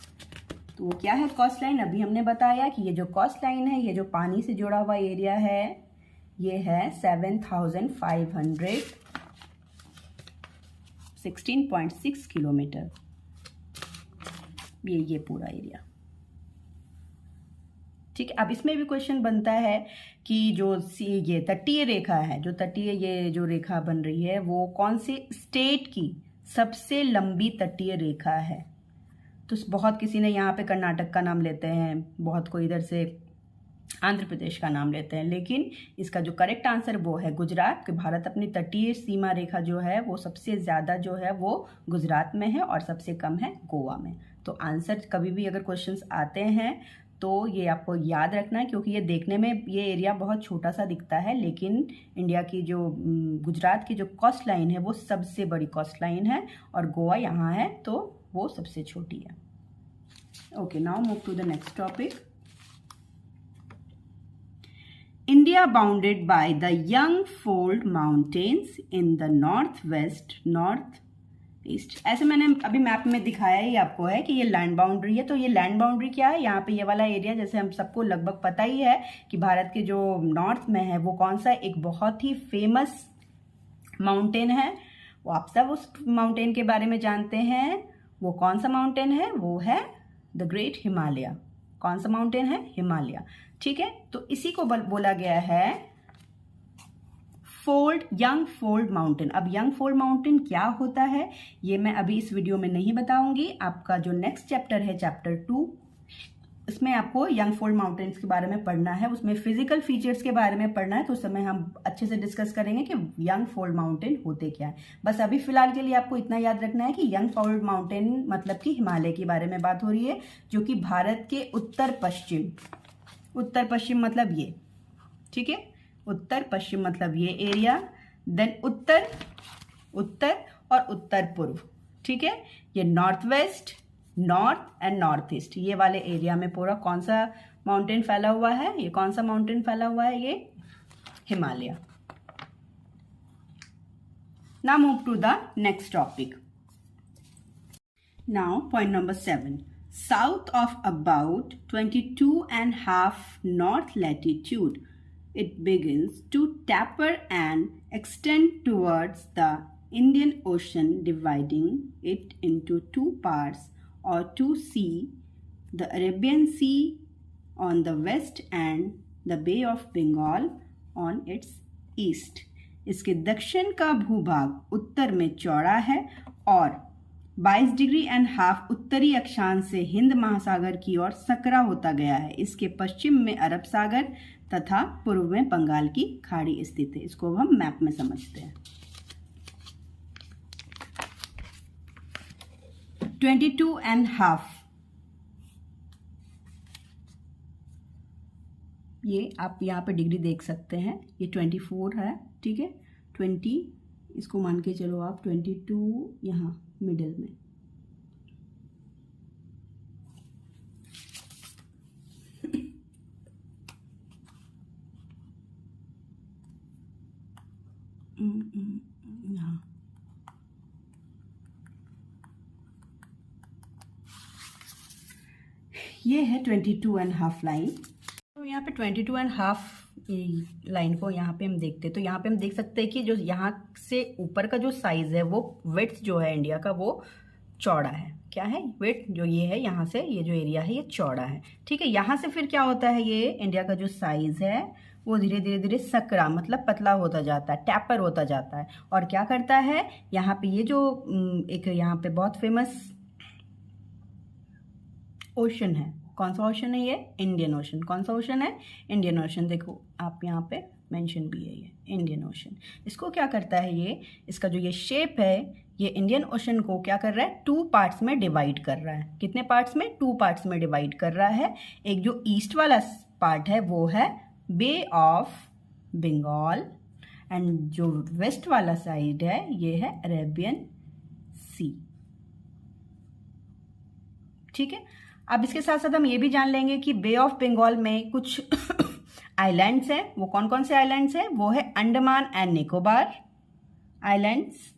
तो वो क्या है कोस्ट लाइन, अभी हमने बताया कि ये जो कोस्ट लाइन है, ये जो पानी से जुड़ा हुआ एरिया है, ये है 7,516.6 किलोमीटर, ये पूरा एरिया, ठीक है। अब इसमें भी क्वेश्चन बनता है कि जो ये तटीय रेखा है, जो तटीय ये जो रेखा बन रही है वो कौन से स्टेट की सबसे लंबी तटीय रेखा है। तो बहुत किसी ने यहाँ पे कर्नाटक का नाम लेते हैं, बहुत कोई इधर से आंध्र प्रदेश का नाम लेते हैं, लेकिन इसका जो करेक्ट आंसर वो है गुजरात। कि भारत अपनी तटीय सीमा रेखा जो है वो सबसे ज़्यादा जो है वो गुजरात में है और सबसे कम है गोवा में। तो आंसर कभी भी अगर क्वेश्चंस आते हैं तो ये आपको याद रखना है, क्योंकि ये देखने में ये एरिया बहुत छोटा सा दिखता है, लेकिन इंडिया की जो गुजरात की जो कोस्ट लाइन है वो सबसे बड़ी कोस्ट लाइन है और गोवा यहाँ है तो वो सबसे छोटी है। Okay, now move to the next topic. India bounded by the Youngfold Mountains in the northwest, northeast. ऐसे मैंने अभी मैप में दिखाया ही आपको है कि ये लैंड बाउंड्री है। तो ये लैंड बाउंड्री क्या है, यहाँ पे ये वाला एरिया जैसे हम सबको लगभग पता ही है कि भारत के जो नॉर्थ में है वो कौन सा एक बहुत ही फेमस माउंटेन है। वो आप सब उस माउंटेन के बारे में जानते हैं। वो कौन सा माउंटेन है, वो है द ग्रेट हिमालय। कौन सा माउंटेन है, हिमालय, ठीक है। तो इसी को बोला गया है यंग फोल्ड माउंटेन। अब यंग फोल्ड माउंटेन क्या होता है ये मैं अभी इस वीडियो में नहीं बताऊंगी। आपका जो नेक्स्ट चैप्टर है चैप्टर 2, इसमें आपको यंग फोल्ड माउंटेन्स के बारे में पढ़ना है, उसमें फिजिकल फीचर्स के बारे में पढ़ना है। तो उस समय हम अच्छे से डिस्कस करेंगे कि यंग फोल्ड माउंटेन होते क्या है। बस अभी फिलहाल के लिए आपको इतना याद रखना है कि यंग फोल्ड माउंटेन मतलब कि हिमालय के बारे में बात हो रही है, जो कि भारत के उत्तर पश्चिम मतलब ये, ठीक है, उत्तर पश्चिम मतलब ये एरिया, देन उत्तर और उत्तर पूर्व, ठीक है। ये north west, north and north east, ये वाले एरिया में पूरा कौन सा माउंटेन फैला हुआ है, ये कौन सा माउंटेन फैला हुआ है, ये Himalaya. Now move to the next topic. Now point number 7, south of about 22.5 north latitude it begins to taper and extend towards the Indian Ocean, dividing it into two parts or two seas, the Arabian Sea on the west and the Bay of Bengal on its east. इसके दक्षिण का भूभाग उत्तर में चौड़ा है और 22 डिग्री एंड हाफ उत्तरी अक्षांश से हिंद महासागर की ओर सकरा होता गया है। इसके पश्चिम में अरब सागर तथा पूर्व में बंगाल की खाड़ी स्थित है। इसको हम मैप में समझते हैं। 22 एंड हाफ, ये आप यहाँ पे डिग्री देख सकते हैं, ये 24 है, ठीक है। 20 इसको मान के चलो आप, 22 यहाँ मिडिल में, यहाँ ये है 22 एंड हाफ लाइन। तो यहाँ पे 22 एंड हाफ लाइन को यहाँ पे हम देखते हैं, तो यहाँ पे हम देख सकते हैं कि जो यहाँ से ऊपर का जो साइज है वो विड्थ जो है इंडिया का वो चौड़ा है। क्या है विड्थ, जो ये है यहाँ से ये जो एरिया है ये चौड़ा है, ठीक है। यहाँ से फिर क्या होता है, ये इंडिया का जो साइज है वो धीरे धीरे धीरे सकरा मतलब पतला होता जाता है, टैपर होता जाता है। और क्या करता है, यहाँ पे ये जो एक यहाँ पे बहुत फेमस ओशन है, कौन सा ओशन है ये, इंडियन ओशन। कौन सा ओशन है, इंडियन ओशन। देखो आप यहाँ पे मेंशन भी है ये इंडियन ओशन। इसको क्या करता है, ये इसका जो ये शेप है ये इंडियन ओशन को क्या कर रहा है, 2 पार्ट्स में डिवाइड कर रहा है। कितने पार्ट्स में, 2 पार्ट्स में डिवाइड कर रहा है। एक जो ईस्ट वाला पार्ट है वो है बे ऑफ बंगाल एंड जो वेस्ट वाला साइड है ये है अरेबियन सी, ठीक है। अब इसके साथ साथ हम ये भी जान लेंगे कि बे ऑफ बंगाल में कुछ आइलैंड्स हैं। वो कौन कौन से आइलैंड्स हैं, वो है अंडमान एंड निकोबार आइलैंड्स,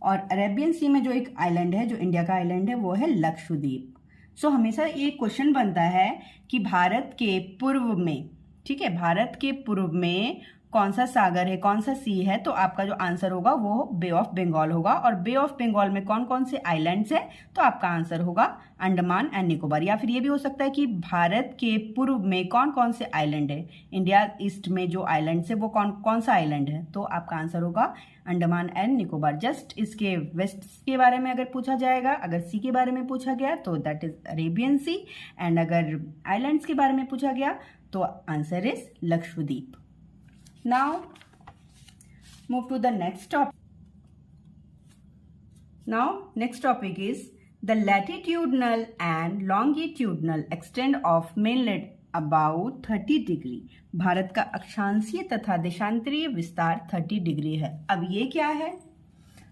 और अरेबियन सी में जो एक आइलैंड है जो इंडिया का आइलैंड है वो है लक्षद्वीप। सो हमेशा ये क्वेश्चन बनता है कि भारत के पूर्व में, ठीक है, भारत के पूर्व में कौन सा सागर है, कौन सा सी है, तो आपका जो आंसर होगा वो बे ऑफ बंगाल होगा। और बे ऑफ बंगाल में कौन कौन से आइलैंड्स हैं, तो आपका आंसर होगा अंडमान एंड निकोबार। या फिर ये भी हो सकता है कि भारत के पूर्व में कौन कौन से आइलैंड है, इंडिया ईस्ट में जो आइलैंड्स है वो कौन कौन सा आइलैंड है, तो आपका आंसर होगा अंडमान एंड निकोबार। जस्ट इसके वेस्ट के बारे में अगर पूछा जाएगा, अगर सी के बारे में पूछा गया तो that is Arabian sea, and अगर आइलैंड्स के बारे में पूछा गया तो answer is Lakshadweep. Now move to the next topic. Now next topic is the latitudinal and longitudinal extent of mainland about 30 degree. Bharat का अक्षांशीय तथा देशांतरीय विस्तार 30 डिग्री है। अब ये क्या है,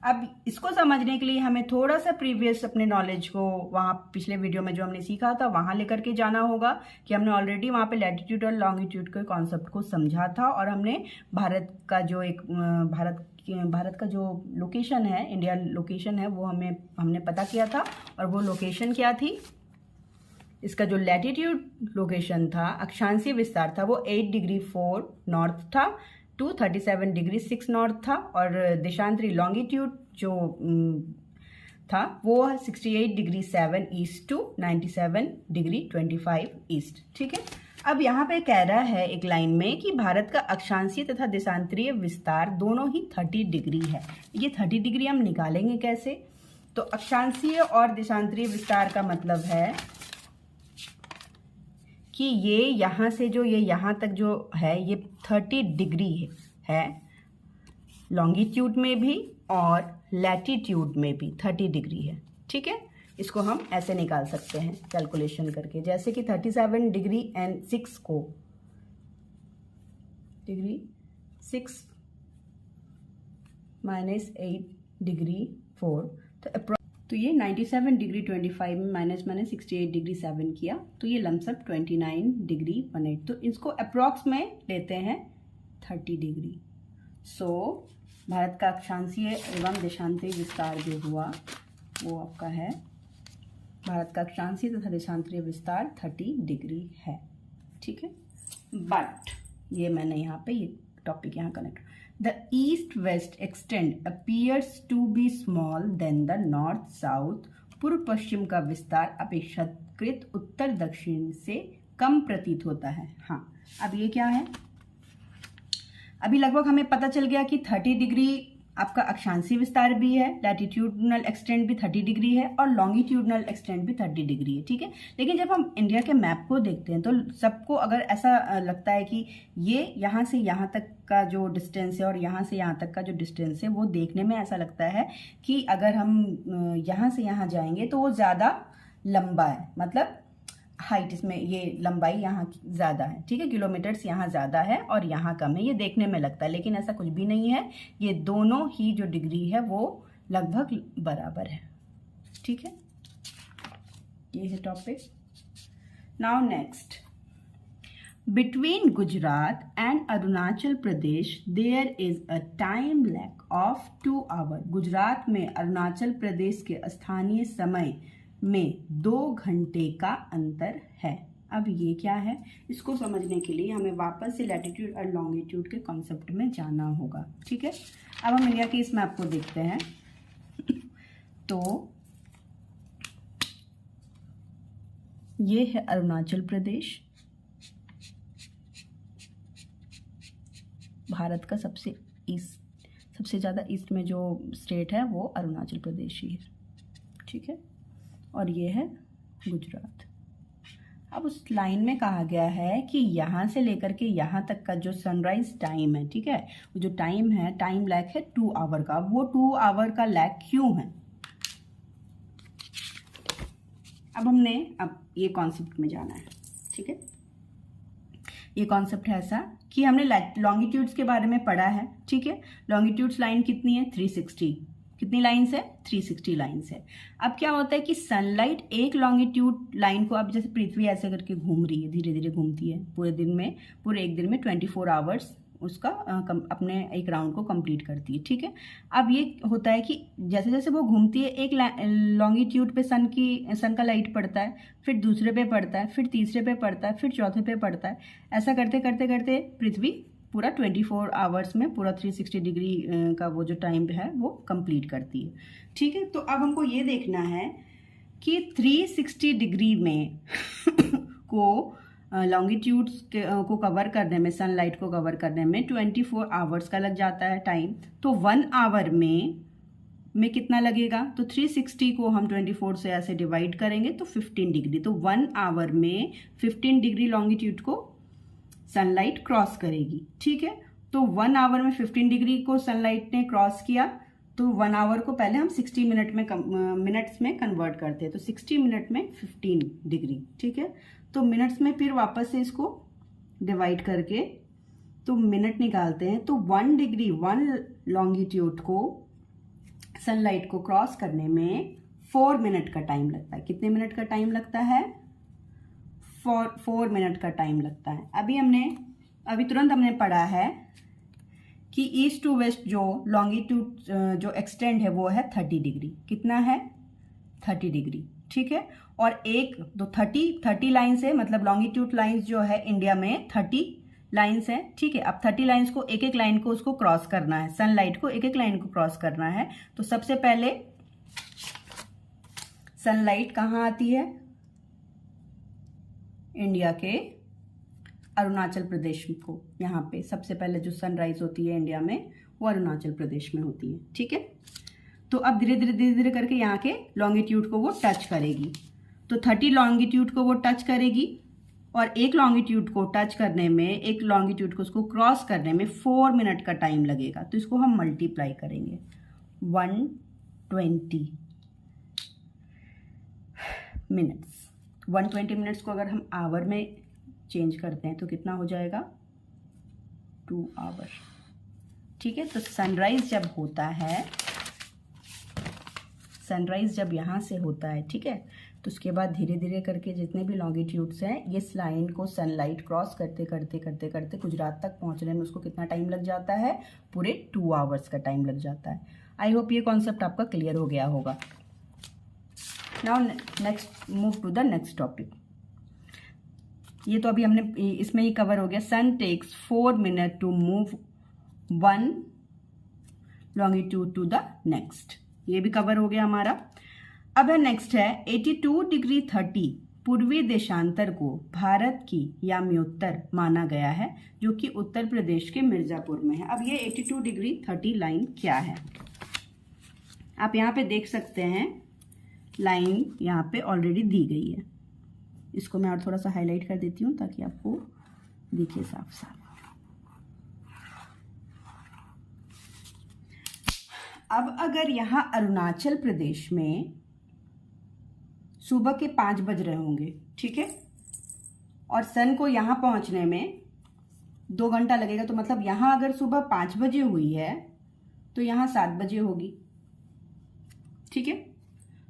अब इसको समझने के लिए हमें थोड़ा सा प्रीवियस अपने नॉलेज को वहाँ पिछले वीडियो में जो हमने सीखा था वहाँ लेकर के जाना होगा कि हमने ऑलरेडी वहाँ पे लैटिट्यूड और लॉन्गिट्यूड के कॉन्सेप्ट को समझा था, और हमने भारत का जो एक भारत का जो लोकेशन है, इंडिया लोकेशन है, वो हमने पता किया था। और वो लोकेशन क्या थी, इसका जो लैटिट्यूड लोकेशन था, अक्षांशीय विस्तार था, वो 8 डिग्री 4 नॉर्थ था, 237 डिग्री 6 नॉर्थ था, और देशांतरी लॉन्गिट्यूड जो था वो 68 degree 7 east to 97 degree 25 east, ठीक है। अब यहाँ पे कह रहा है एक लाइन में कि भारत का अक्षांशीय तथा देशांतरीय विस्तार दोनों ही 30 डिग्री है। ये 30 डिग्री हम निकालेंगे कैसे, तो अक्षांशीय और देशांतरीय विस्तार का मतलब है कि ये यहाँ से जो ये यहाँ तक जो है ये 30 डिग्री है, लॉन्गिट्यूड में भी और लैटिट्यूड में भी 30 डिग्री है, ठीक है। इसको हम ऐसे निकाल सकते हैं कैलकुलेशन करके, जैसे कि 37 डिग्री एंड 6 को डिग्री 6 माइनस 8 डिग्री 4, तो ये 97 डिग्री 25 में माइनस मैंने 68 डिग्री 7 किया, तो ये लमसम 29 डिग्री 18, तो इसको अप्रॉक्स में लेते हैं 30 डिग्री। सो भारत का अक्षांशीय एवं देशांतरीय विस्तार जो हुआ वो आपका है, भारत का अक्षांशीय तथा देशांतरीय विस्तार 30 डिग्री है, ठीक है। बट ये मैंने यहाँ पे ये टॉपिक यहाँ connect. The east west extend appears to be small than the north south. पूर्व पश्चिम का विस्तार अपेक्षाकृत उत्तर दक्षिण से कम प्रतीत होता है। हाँ, अब ये क्या है, अभी लगभग हमें पता चल गया कि 30 डिग्री आपका अक्षांशीय विस्तार भी है, लैटिट्यूडनल एक्सटेंट भी 30 डिग्री है और लॉन्गिट्यूडनल एक्सटेंट भी 30 डिग्री है, ठीक है। लेकिन जब हम इंडिया के मैप को देखते हैं तो सबको अगर ऐसा लगता है कि ये यहाँ से यहाँ तक का जो डिस्टेंस है और यहाँ से यहाँ तक का जो डिस्टेंस है वो देखने में ऐसा लगता है कि अगर हम यहाँ से यहाँ जाएंगे तो वो ज़्यादा लंबा है, मतलब हाइट इसमें ये लंबाई यहाँ ज़्यादा है, ठीक है, किलोमीटर्स यहाँ ज़्यादा है और यहाँ कम है, ये देखने में लगता है, लेकिन ऐसा कुछ भी नहीं है। ये दोनों ही जो डिग्री है वो लगभग बराबर है, ठीक है। ये है topic. Now next, between Gujarat and Arunachal Pradesh there is a time lag of 2 hour. Gujarat में अरुणाचल प्रदेश के स्थानीय समय में 2 घंटे का अंतर है। अब ये क्या है, इसको समझने के लिए हमें वापस से लैटिट्यूड और लॉन्गिट्यूड के कॉन्सेप्ट में जाना होगा, ठीक है। अब हम इंडिया के इस मैप को देखते हैं तो ये है अरुणाचल प्रदेश, भारत का सबसे ज़्यादा ईस्ट में जो स्टेट है वो अरुणाचल प्रदेश ही है, ठीक है। और ये है गुजरात। अब उस लाइन में कहा गया है कि यहाँ से लेकर के यहाँ तक का जो सनराइज टाइम है, ठीक है, वो जो टाइम है, टाइम लैग है 2 आवर का। वो 2 आवर का लैग क्यों है, अब ये कॉन्सेप्ट में जाना है, ठीक है। ये कॉन्सेप्ट है ऐसा कि हमने लॉन्गिट्यूड्स के बारे में पढ़ा है, ठीक है। लॉन्गिट्यूड्स लाइन कितनी है, 360। कितनी लाइन्स है, 360 लाइन्स है। अब क्या होता है कि सनलाइट एक लॉन्गिट्यूड लाइन को, अब जैसे पृथ्वी ऐसे करके घूम रही है, धीरे धीरे घूमती है पूरे एक दिन में 24 आवर्स उसका अपने एक राउंड को कंप्लीट करती है, ठीक है। अब ये होता है कि जैसे जैसे वो घूमती है, एक लॉन्गिट्यूड पे सन का लाइट पड़ता है, फिर दूसरे पे पड़ता है, फिर तीसरे पे पड़ता है, फिर चौथे पे पड़ता है। ऐसा करते करते करते पृथ्वी पूरा 24 आवर्स में पूरा 360 डिग्री का वो जो टाइम है वो कंप्लीट करती है, ठीक है। तो अब हमको ये देखना है कि 360 डिग्री में को लॉन्गिट्यूड्स को कवर करने में, सनलाइट को कवर करने में 24 आवर्स का लग जाता है टाइम। तो 1 आवर में कितना लगेगा, तो 360 को हम 24 से ऐसे डिवाइड करेंगे तो 15 डिग्री। तो 1 आवर में 15 डिग्री लॉन्गिट्यूड को सनलाइट क्रॉस करेगी, ठीक है। तो 1 आवर में 15 डिग्री को सनलाइट ने क्रॉस किया, तो 1 आवर को पहले हम 60 मिनट्स में कन्वर्ट करते हैं, तो 60 मिनट में 15 डिग्री, ठीक है। तो मिनट्स में फिर वापस से इसको डिवाइड करके तो मिनट निकालते हैं, तो 1 डिग्री 1 लॉन्गिट्यूड को सनलाइट को क्रॉस करने में 4 मिनट का टाइम लगता है। कितने मिनट का टाइम लगता है, 4 मिनट का टाइम लगता है। अभी तुरंत हमने पढ़ा है कि ईस्ट टू वेस्ट जो लॉन्गिट्यूड जो एक्सटेंड है वो है 30 डिग्री। कितना है, 30 डिग्री, ठीक है। और एक दो 30 लाइन्स है, मतलब लॉन्गिट्यूड लाइन्स जो है इंडिया में 30 लाइन्स है, ठीक है। अब 30 लाइन्स को एक लाइन को उसको क्रॉस करना है, सनलाइट को एक लाइन को क्रॉस करना है। तो सबसे पहले सनलाइट कहाँ आती है, इंडिया के अरुणाचल प्रदेश को। यहाँ पे सबसे पहले जो सनराइज होती है इंडिया में वो अरुणाचल प्रदेश में होती है, ठीक है। तो अब धीरे धीरे करके यहाँ के लॉन्गिट्यूड को वो टच करेगी, तो 30 लॉन्गिट्यूड को वो टच करेगी और एक लॉन्गिट्यूड को टच करने में, एक लॉन्गिट्यूड को उसको क्रॉस करने में 4 मिनट का टाइम लगेगा। तो इसको हम मल्टीप्लाई करेंगे, 120 मिनट्स। 120 मिनट्स को अगर हम आवर में चेंज करते हैं तो कितना हो जाएगा, 2 आवर, ठीक है। तो सनराइज जब होता है, सनराइज जब यहाँ से होता है, ठीक है, तो उसके बाद धीरे धीरे करके जितने भी लॉन्गिट्यूड्स हैं, इस लाइन को सनलाइट क्रॉस करते करते करते करते गुजरात तक पहुँचने में उसको कितना टाइम लग जाता है, पूरे 2 आवर्स का टाइम लग जाता है। आई होप ये कॉन्सेप्ट आपका क्लियर हो गया होगा। Now next move to the next topic. ये तो अभी हमने इसमें ही कवर हो गया। Sun takes 4 minute to move 1 longitude to the next, ये भी कवर हो गया हमारा। अब है नेक्स्ट है 82 डिग्री 30 पूर्वी देशांतर को भारत की याम्योत्तर माना गया है, जो कि उत्तर प्रदेश के मिर्जापुर में है। अब ये 82 डिग्री 30 लाइन क्या है, आप यहाँ पे देख सकते हैं, लाइन यहाँ पे ऑलरेडी दी गई है। इसको मैं और थोड़ा सा हाईलाइट कर देती हूँ ताकि आपको दिखे साफ साफ। अब अगर यहाँ अरुणाचल प्रदेश में सुबह के 5 बज रहे होंगे, ठीक है, और सन को यहाँ पहुँचने में 2 घंटा लगेगा, तो मतलब यहाँ अगर सुबह 5 बजे हुई है तो यहाँ 7 बजे होगी, ठीक है।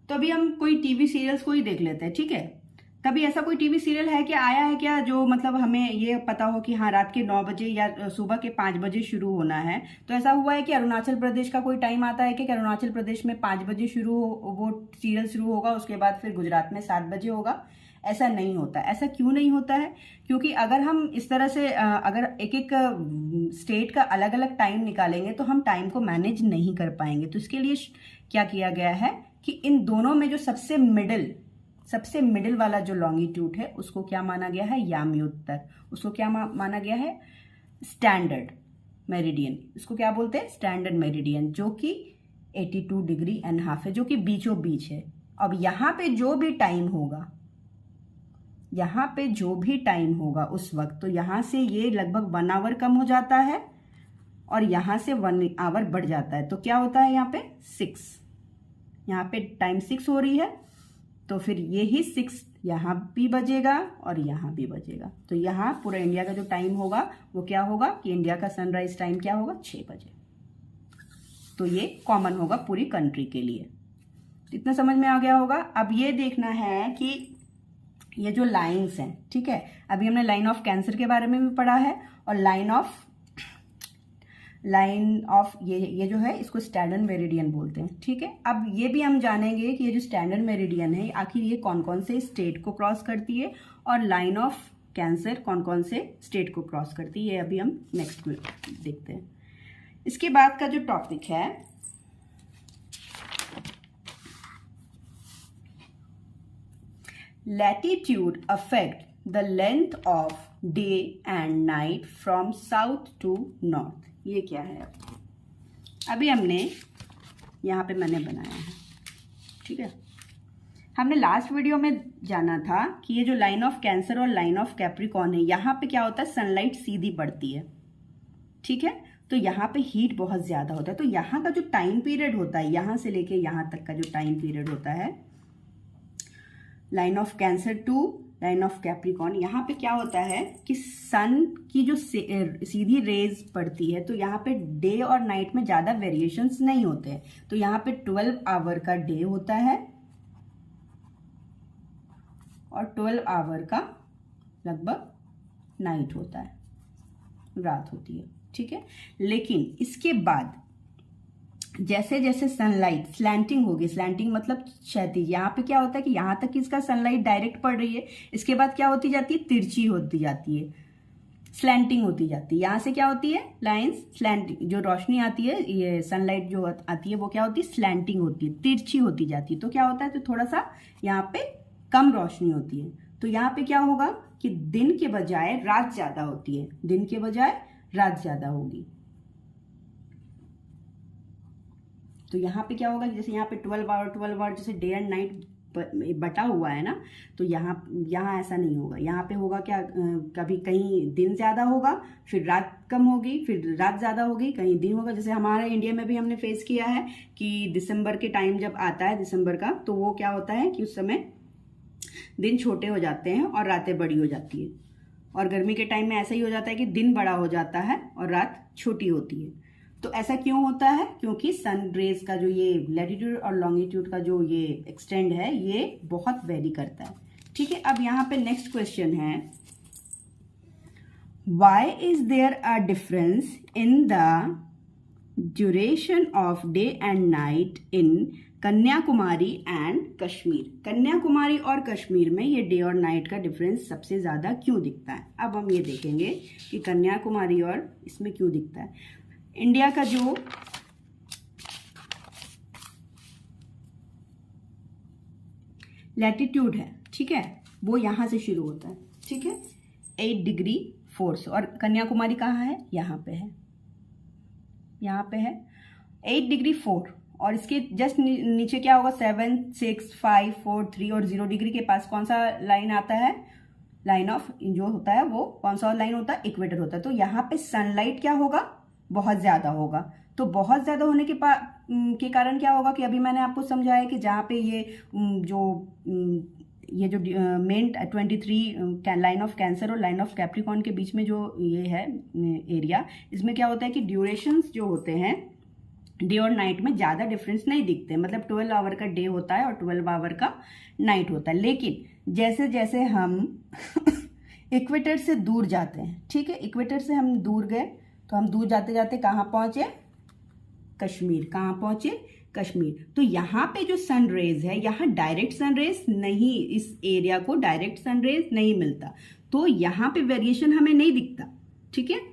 तो अभी हम कोई टीवी सीरियल्स को ही देख लेते हैं, ठीक है। कभी ऐसा कोई टीवी सीरियल है क्या, आया है क्या, जो मतलब हमें ये पता हो कि हाँ रात के 9 बजे या सुबह के 5 बजे शुरू होना है। तो ऐसा हुआ है कि अरुणाचल प्रदेश का कोई टाइम आता है कि अरुणाचल प्रदेश में 5 बजे वो सीरियल शुरू होगा, उसके बाद फिर गुजरात में 7 बजे होगा? ऐसा नहीं होता। ऐसा क्यों नहीं होता है? क्योंकि अगर हम इस तरह से अगर एक एक स्टेट का अलग अलग टाइम निकालेंगे तो हम टाइम को मैनेज नहीं कर पाएंगे। तो इसके लिए क्या किया गया है कि इन दोनों में जो सबसे मिडिल वाला जो लॉन्गिट्यूड है उसको क्या माना गया है, याम्योत्तर। उसको क्या माना गया है, स्टैंडर्ड मेरिडियन। इसको क्या बोलते हैं, स्टैंडर्ड मेरिडियन, जो कि 82 डिग्री एंड हाफ है, जो कि बीचों बीच है। अब यहाँ पे जो भी टाइम होगा उस वक्त, तो यहाँ से ये लगभग 1 आवर कम हो जाता है और यहाँ से 1 आवर बढ़ जाता है। तो क्या होता है यहाँ पे 6, यहाँ पे टाइम 6 हो रही है, तो फिर यही 6 यहाँ भी बजेगा और यहाँ भी बजेगा। तो यहाँ पूरा इंडिया का जो टाइम होगा वो क्या होगा कि इंडिया का सनराइज टाइम क्या होगा, 6 बजे। तो ये कॉमन होगा पूरी कंट्री के लिए। इतना समझ में आ गया होगा। अब ये देखना है कि ये जो लाइंस हैं, ठीक है, अभी हमने लाइन ऑफ कैंसर के बारे में भी पढ़ा है, और लाइन ऑफ ये जो है इसको स्टैंडर्ड मेरिडियन बोलते हैं, ठीक है। अब ये भी हम जानेंगे कि ये जो स्टैंडर्ड मेरिडियन है आखिर ये कौन कौन से स्टेट को क्रॉस करती है, और लाइन ऑफ कैंसर कौन कौन से स्टेट को क्रॉस करती है, ये अभी हम नेक्स्ट में देखते हैं। इसके बाद का जो टॉपिक है latitude affect the length of day and night from south to north. ये क्या है, अभी हमने यहाँ पे मैंने बनाया है, ठीक है। हमने लास्ट वीडियो में जाना था कि ये जो लाइन ऑफ कैंसर और लाइन ऑफ कैप्रिकॉर्न है, यहाँ पे क्या होता है, सनलाइट सीधी पड़ती है, ठीक है। तो यहाँ पे हीट बहुत ज़्यादा होता है। तो यहाँ का जो टाइम पीरियड होता है, यहाँ से लेके यहाँ तक का जो टाइम पीरियड होता है, line of Cancer to line of Capricorn, यहाँ पे क्या होता है कि सन की जो सीधी रेज पड़ती है, तो यहाँ पे डे और नाइट में ज़्यादा वेरिएशंस नहीं होते हैं। तो यहाँ पे 12 आवर का डे होता है और 12 आवर का लगभग नाइट होता है, रात होती है, ठीक है। लेकिन इसके बाद जैसे जैसे सनलाइट स्लैंटिंग होगी, स्लैंटिंग मतलब क्षैतिज, यहाँ पे क्या होता है कि यहाँ तक इसका सनलाइट डायरेक्ट पड़ रही है, इसके बाद क्या होती जाती है, तिरछी होती जाती है, स्लैंटिंग होती जाती है। यहाँ से क्या होती है, लाइंस स्लैंटिंग, जो रोशनी आती है, ये सनलाइट जो आती है वो क्या होती है, स्लैंटिंग होती है, तिरछी होती जाती है। तो क्या होता है, तो थोड़ा सा यहाँ पे कम रोशनी होती है। तो यहाँ पे क्या होगा कि दिन के बजाय रात ज्यादा होती है, दिन के बजाय रात ज्यादा होगी। तो यहाँ पे क्या होगा, जैसे यहाँ पे 12 आवर जैसे डे एंड नाइट बटा हुआ है ना, तो यहाँ ऐसा नहीं होगा। यहाँ पे होगा क्या, कभी कहीं दिन ज़्यादा होगा, फिर रात कम होगी, फिर रात ज़्यादा होगी, कहीं दिन होगा। जैसे हमारे इंडिया में भी हमने फेस किया है कि दिसंबर के टाइम जब आता है दिसंबर का, तो वो क्या होता है कि उस समय दिन छोटे हो जाते हैं और रातें बड़ी हो जाती है। और गर्मी के टाइम में ऐसा ही हो जाता है कि दिन बड़ा हो जाता है और रात छोटी होती है। तो ऐसा क्यों होता है, क्योंकि सन रेज का जो ये लैटिट्यूड और लॉन्गिट्यूड का जो ये एक्सटेंड है, ये बहुत वेरी करता है, ठीक है। अब यहाँ पे नेक्स्ट क्वेश्चन है, why is there a difference in the duration of day and night in Kanyakumari and Kashmir. Kanyakumari और कश्मीर में ये डे और नाइट का डिफरेंस सबसे ज़्यादा क्यों दिखता है। अब हम ये देखेंगे कि कन्याकुमारी और इसमें क्यों दिखता है। इंडिया का जो लैटिट्यूड है, ठीक है, वो यहाँ से शुरू होता है, ठीक है, 8 डिग्री 4 और कन्याकुमारी कहाँ है, यहाँ पे है, यहाँ पे है 8 डिग्री 4 और इसके जस्ट नीचे क्या होगा 7 6 5 4 3 और 0 डिग्री के पास कौन सा लाइन आता है, लाइन ऑफ जो होता है वो कौन सा लाइन होता है, इक्वेटर होता है। तो यहाँ पे सनलाइट क्या होगा, बहुत ज्यादा होगा। तो बहुत ज्यादा होने के कारण क्या होगा कि अभी मैंने आपको समझाया कि जहाँ पे ये जो मेन 23 लाइन ऑफ कैंसर और लाइन ऑफ कैप्रिकॉर्न के बीच में जो ये है एरिया, इसमें क्या होता है कि ड्यूरेशंस जो होते हैं डे और नाइट में ज़्यादा डिफरेंस नहीं दिखते, मतलब 12 आवर का डे होता है और 12 आवर का नाइट होता है। लेकिन जैसे जैसे हम इक्वेटर से दूर जाते हैं, ठीक है, इक्वेटर से हम दूर गए तो हम दूर जाते जाते कहाँ पहुँचे, कश्मीर। कहाँ पहुँचे, कश्मीर। तो यहाँ पे जो सन रेज है, यहाँ डायरेक्ट सन रेज नहीं, इस एरिया को डायरेक्ट सन रेज नहीं मिलता, तो यहाँ पे वेरिएशन हमें नहीं दिखता, ठीक है,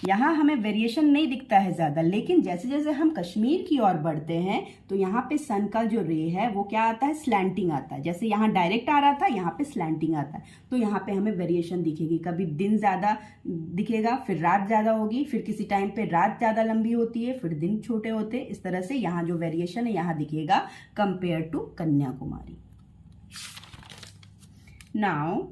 यहाँ हमें वेरिएशन नहीं दिखता है ज्यादा। लेकिन जैसे जैसे हम कश्मीर की ओर बढ़ते हैं तो यहाँ पे सन का जो रे है वो क्या आता है, स्लैंटिंग आता है। जैसे यहाँ डायरेक्ट आ रहा था, यहाँ पे स्लैंटिंग आता है, तो यहाँ पे हमें वेरिएशन दिखेगी। कभी दिन ज्यादा दिखेगा, फिर रात ज्यादा होगी, फिर किसी टाइम पे रात ज्यादा लंबी होती है, फिर दिन छोटे होते हैं। इस तरह से यहाँ जो वेरिएशन है यहाँ दिखेगा compare to Kanyakumari. Now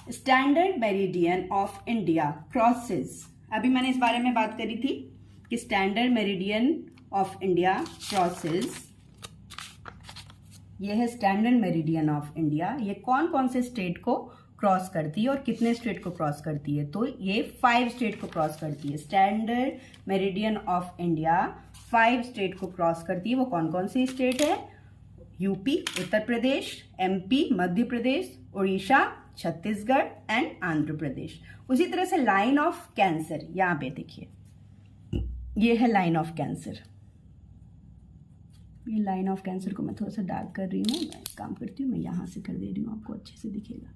standard meridian of India crosses, अभी मैंने इस बारे में बात करी थी कि standard meridian of India crosses, ये है स्टैंडर्ड मेरिडियन ऑफ इंडिया। ये कौन कौन से स्टेट को क्रॉस करती है और कितने स्टेट को क्रॉस करती है, तो ये 5 स्टेट को क्रॉस करती है। Standard meridian of India 5 state को क्रॉस करती है। वो कौन कौन सी स्टेट है, UP Uttar Pradesh, MP Madhya Pradesh, Orissa, Chhattisgarh and Andhra Pradesh. उसी तरह से लाइन ऑफ कैंसर, यहां पे देखिए, ये है लाइन ऑफ कैंसर। ये लाइन ऑफ कैंसर को मैं थोड़ा सा डार्क कर रही हूँ, मैं काम करती हूँ, मैं यहां से कर दे रही हूँ, आपको अच्छे से दिखेगा।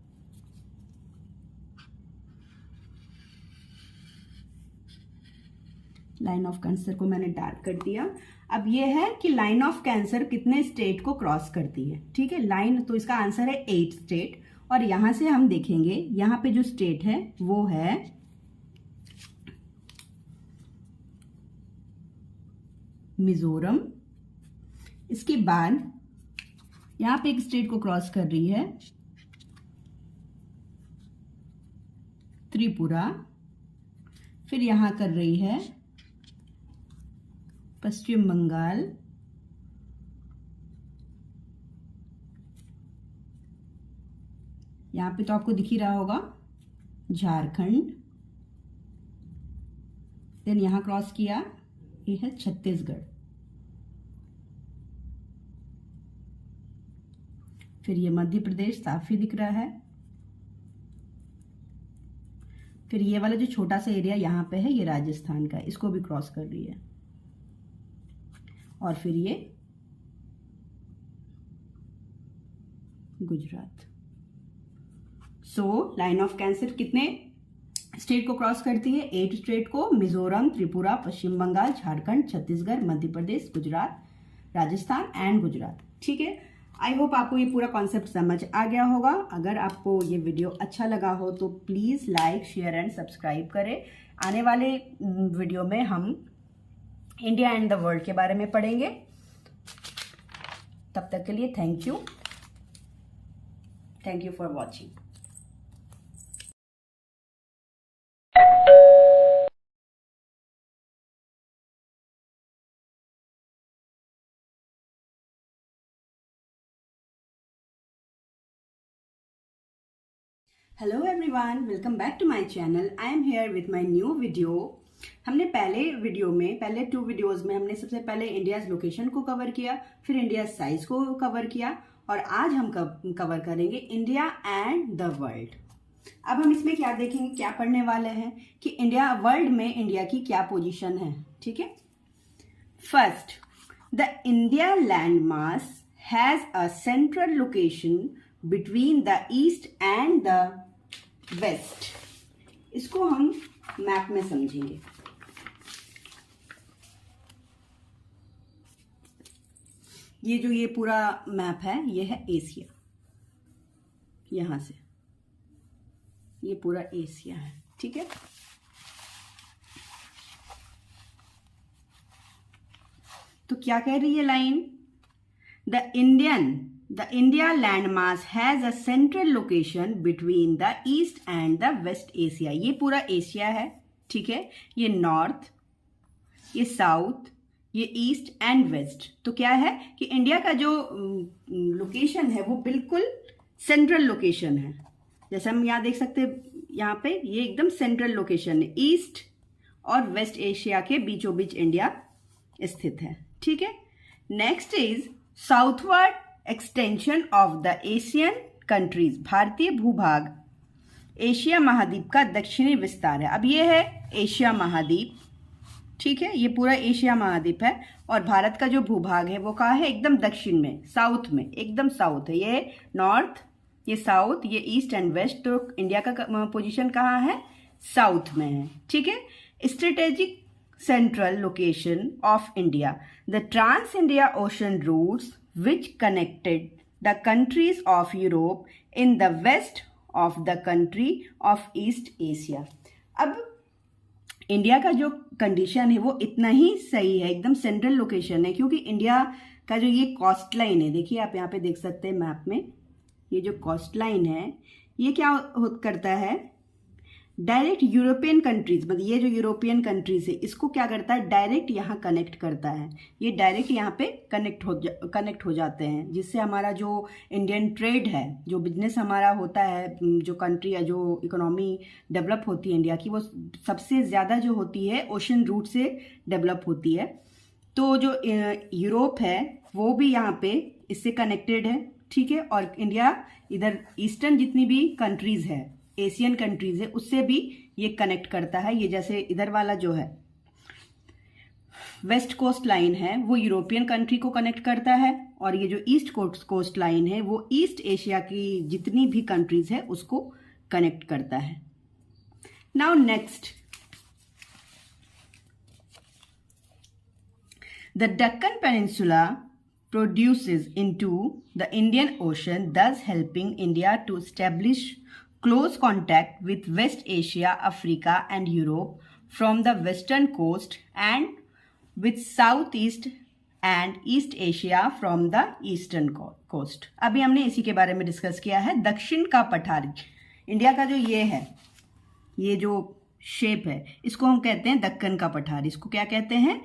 लाइन ऑफ कैंसर को मैंने डार्क कर दिया। अब ये है कि लाइन ऑफ कैंसर कितने स्टेट को क्रॉस करती है, ठीक है, लाइन, तो इसका आंसर है 8 स्टेट। और यहां से हम देखेंगे, यहां पे जो स्टेट है वो है मिजोरम। इसके बाद यहां पे एक स्टेट को क्रॉस कर रही है त्रिपुरा, फिर यहां कर रही है पश्चिम बंगाल, यहाँ पे तो आपको दिख ही रहा होगा झारखंड, देन यहाँ क्रॉस किया, ये है छत्तीसगढ़, फिर ये मध्य प्रदेश साफ ही दिख रहा है, फिर ये वाला जो छोटा सा एरिया यहाँ पे है ये राजस्थान का है, इसको भी क्रॉस कर रही है, और फिर ये Gujarat. So line of cancer कितने स्टेट को क्रॉस करती है, 8 स्टेट को, मिजोरम, त्रिपुरा, पश्चिम बंगाल, झारखंड, छत्तीसगढ़, मध्य प्रदेश, गुजरात, राजस्थान एंड गुजरात, ठीक है। आई होप आपको ये पूरा कॉन्सेप्ट समझ आ गया होगा। अगर आपको ये वीडियो अच्छा लगा हो तो please like, share and subscribe करें। आने वाले वीडियो में हम इंडिया एंड द वर्ल्ड के बारे में पढ़ेंगे। तब तक के लिए thank you for watching. Hello everyone, welcome back to my channel. I am here with my new video. हमने पहले 2 वीडियोस में हमने सबसे पहले इंडियाज लोकेशन को कवर किया, फिर इंडिया साइज को कवर किया, और आज हम कवर करेंगे इंडिया एंड द वर्ल्ड। अब हम इसमें क्या देखेंगे, क्या पढ़ने वाले हैं कि इंडिया, वर्ल्ड में इंडिया की क्या पोजीशन है। ठीक है, first, the India land mass has a central location between the east and the west. इसको हम मैप में समझेंगे। ये जो ये पूरा मैप है, ये है एशिया, यहां से ये पूरा एशिया है। ठीक है, तो क्या कह रही है line, the India land mass has a central location between the east and the west Asia. ये पूरा एशिया है। ठीक है, ये नॉर्थ, ये साउथ, ये ईस्ट एंड वेस्ट। तो क्या है कि इंडिया का जो लोकेशन है वो बिल्कुल सेंट्रल लोकेशन है। जैसे हम यहाँ देख सकते हैं, यहाँ पे ये एकदम सेंट्रल लोकेशन है, ईस्ट और वेस्ट एशिया के बीचों बीच इंडिया स्थित है। ठीक है, next is southward extension of the Asian countries. भारतीय भूभाग एशिया महाद्वीप का दक्षिणी विस्तार है। अब ये है एशिया महाद्वीप। ठीक है, ये पूरा एशिया महाद्वीप है और भारत का जो भूभाग है वो कहाँ है, एकदम दक्षिण में, साउथ में, एकदम साउथ है। ये नॉर्थ, ये साउथ, ये ईस्ट एंड वेस्ट। तो इंडिया का पोजीशन कहाँ है, साउथ में है। ठीक है, strategic central location of India. The Trans-India Ocean routes which connected the countries of Europe in the west of the country of East Asia. अब इंडिया का जो कंडीशन है वो इतना ही सही है, एकदम सेंट्रल लोकेशन है, क्योंकि इंडिया का जो ये कोस्ट लाइन है, देखिए आप यहाँ पे देख सकते हैं मैप में, ये जो कोस्ट लाइन है ये क्या करता है, डायरेक्ट यूरोपियन कंट्रीज, मतलब ये जो यूरोपियन कंट्रीज है इसको क्या करता है, डायरेक्ट यहाँ कनेक्ट करता है। ये डायरेक्ट यहाँ पे कनेक्ट हो जाते हैं, जिससे हमारा जो इंडियन ट्रेड है, जो बिजनेस हमारा होता है, जो कंट्री है, जो इकोनॉमी डेवलप होती है इंडिया की, वो सबसे ज़्यादा जो होती है ओशन रूट से डेवलप होती है। तो जो यूरोप है वो भी यहाँ पे इससे कनेक्टेड है। ठीक है, और इंडिया इधर ईस्टर्न जितनी भी कंट्रीज है, एशियन कंट्रीज है, उससे भी ये कनेक्ट करता है। ये जैसे इधर वाला जो है वेस्ट कोस्ट लाइन है वो यूरोपियन कंट्री को कनेक्ट करता है, और ये जो ईस्ट कोस्ट लाइन है वो ईस्ट एशिया की जितनी भी कंट्रीज है उसको कनेक्ट करता है। Now next, the Deccan peninsula produces into the Indian Ocean, thus helping India to establish close contact with West Asia, Africa and Europe from the western coast, and with Southeast and East Asia from the eastern coast. अभी हमने इसी के बारे में डिस्कस किया है। दक्षिण का पठार, इंडिया का जो ये है, ये जो शेप है, इसको हम कहते हैं दक्कन का पठार। इसको क्या कहते हैं,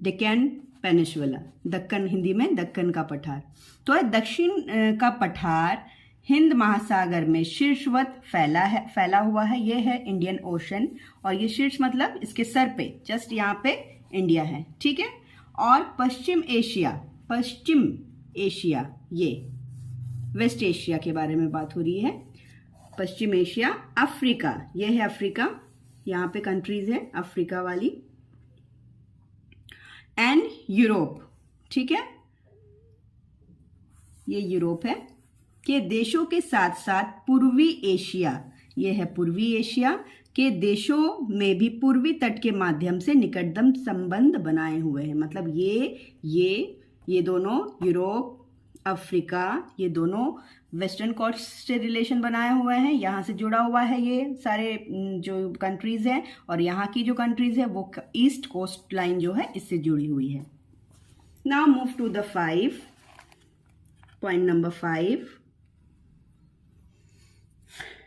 डेक्कन पेनिनसुला, दक्कन, हिंदी में दक्कन का पठार। तो दक्षिण का पठार हिंद महासागर में शीर्षवत फैला हुआ है। ये है इंडियन ओशन, और ये शीर्ष मतलब इसके सर पे, जस्ट यहाँ पे इंडिया है। ठीक है, और पश्चिम एशिया, ये वेस्ट एशिया के बारे में बात हो रही है। पश्चिम एशिया, अफ्रीका, ये है अफ्रीका, यहाँ पे कंट्रीज है अफ्रीका वाली, एंड यूरोप। ठीक है, ये यूरोप है के देशों के साथ साथ पूर्वी एशिया, ये है पूर्वी एशिया के देशों में भी पूर्वी तट के माध्यम से निकटतम संबंध बनाए हुए हैं। मतलब ये दोनों, यूरोप, अफ्रीका, ये दोनों वेस्टर्न कोस्ट से रिलेशन बनाए हुए हैं, यहाँ से जुड़ा हुआ है ये सारे जो कंट्रीज हैं, और यहाँ की जो कंट्रीज है वो ईस्ट कोस्ट लाइन जो है इससे जुड़ी हुई है। Now move to the point number 5।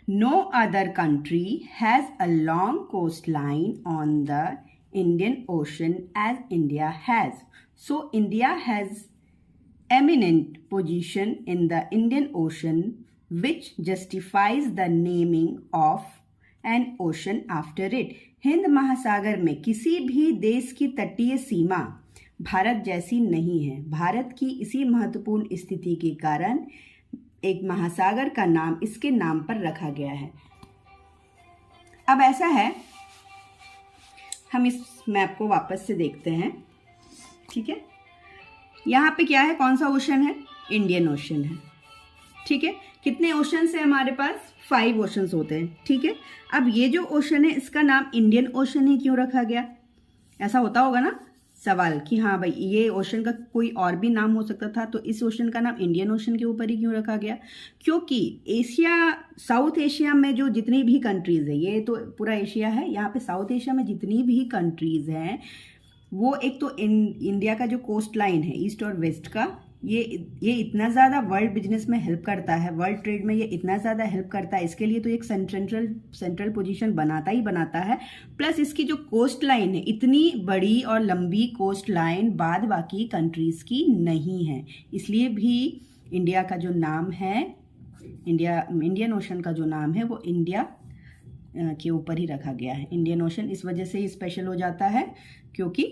No other country has a long coastline on the Indian Ocean as India has. So India has eminent position in the Indian Ocean, which justifies the naming of an ocean after it. Hind महासागर में किसी भी देश की तटीय सीमा भारत जैसी नहीं है। भारत की इसी महत्वपूर्ण स्थिति के कारण एक महासागर का नाम इसके नाम पर रखा गया है। अब ऐसा है, हम इस मैप को वापस से देखते हैं। ठीक है, यहाँ पे क्या है, कौन सा ओशन है, इंडियन ओशन है। ठीक है, कितने ओशंस है हमारे पास, 5 ओशंस होते हैं। ठीक है, अब ये जो ओशन है इसका नाम इंडियन ओशन ही क्यों रखा गया? ऐसा होता होगा ना सवाल कि हाँ भाई ये ओशन का कोई और भी नाम हो सकता था, तो इस ओशन का नाम इंडियन ओशन के ऊपर ही क्यों रखा गया? क्योंकि एशिया, साउथ एशिया में जो जितनी भी कंट्रीज है, ये तो पूरा एशिया है, यहाँ पे साउथ एशिया में जितनी भी कंट्रीज हैं वो एक तो इंडिया का जो कोस्ट लाइन है ईस्ट और वेस्ट का, ये इतना ज़्यादा वर्ल्ड बिजनेस में हेल्प करता है, वर्ल्ड ट्रेड में ये इतना ज़्यादा हेल्प करता है, इसके लिए तो एक सेंट्रल पोजीशन बनाता ही बनाता है। प्लस इसकी जो कोस्ट लाइन है, इतनी बड़ी और लंबी कोस्ट लाइन बाद बाकी कंट्रीज़ की नहीं है, इसलिए भी इंडिया का जो नाम है, इंडियन ओशन का जो नाम है वो इंडिया के ऊपर ही रखा गया है। इंडियन ओशन इस वजह से ही स्पेशल हो जाता है क्योंकि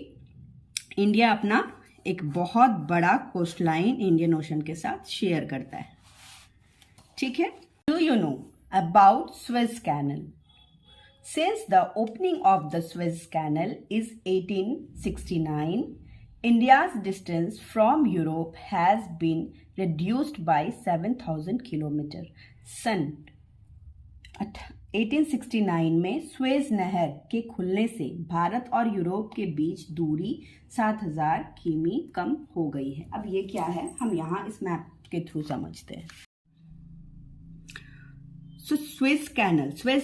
इंडिया अपना एक बहुत बड़ा कोस्ट लाइन इंडियन ओशन के साथ शेयर करता है। ठीक है, do you know about Suez canal? Since the opening of the Suez canal is 1869, India's distance from Europe has been reduced by 7,000 kilometre. सन 1869 में स्वेज नहर के खुलने से भारत और यूरोप के बीच दूरी 7,000 किमी कम हो गई है। अब ये क्या है, हम यहाँ इस मैप के थ्रू समझते हैं। स्वेज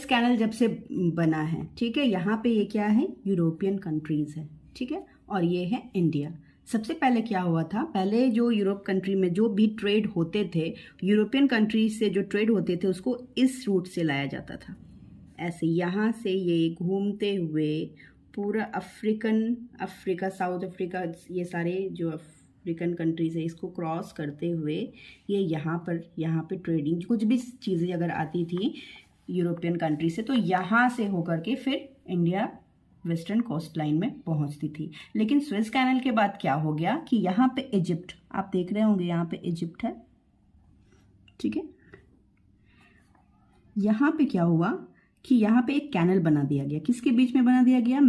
कैनल जब से बना है, ठीक है, यहाँ पे ये क्या है, यूरोपियन कंट्रीज है। ठीक है, और ये है इंडिया। सबसे पहले क्या हुआ था, पहले जो यूरोप कंट्री में जो भी ट्रेड होते थे, यूरोपियन कंट्री से जो ट्रेड होते थे उसको इस रूट से लाया जाता था, ऐसे यहाँ से ये घूमते हुए पूरा अफ्रीका, साउथ अफ्रीका, ये सारे जो अफ्रीकन कंट्रीज है इसको क्रॉस करते हुए ये यहाँ पे ट्रेडिंग, कुछ भी चीज़ें अगर आती थी यूरोपियन कंट्री से तो यहाँ से होकर के फिर इंडिया वेस्टर्न कोस्ट लाइन में पहुंचती थी। लेकिन स्वेज कैनल के बाद क्या हो गया कि यहाँ पे इजिप्ट, आप देख रहे होंगे यहाँ पे इजिप्ट है। ठीक है, यहाँ पे क्या हुआ कि यहाँ पे एक कैनल बना दिया गया, किसके बीच में बना दिया गया,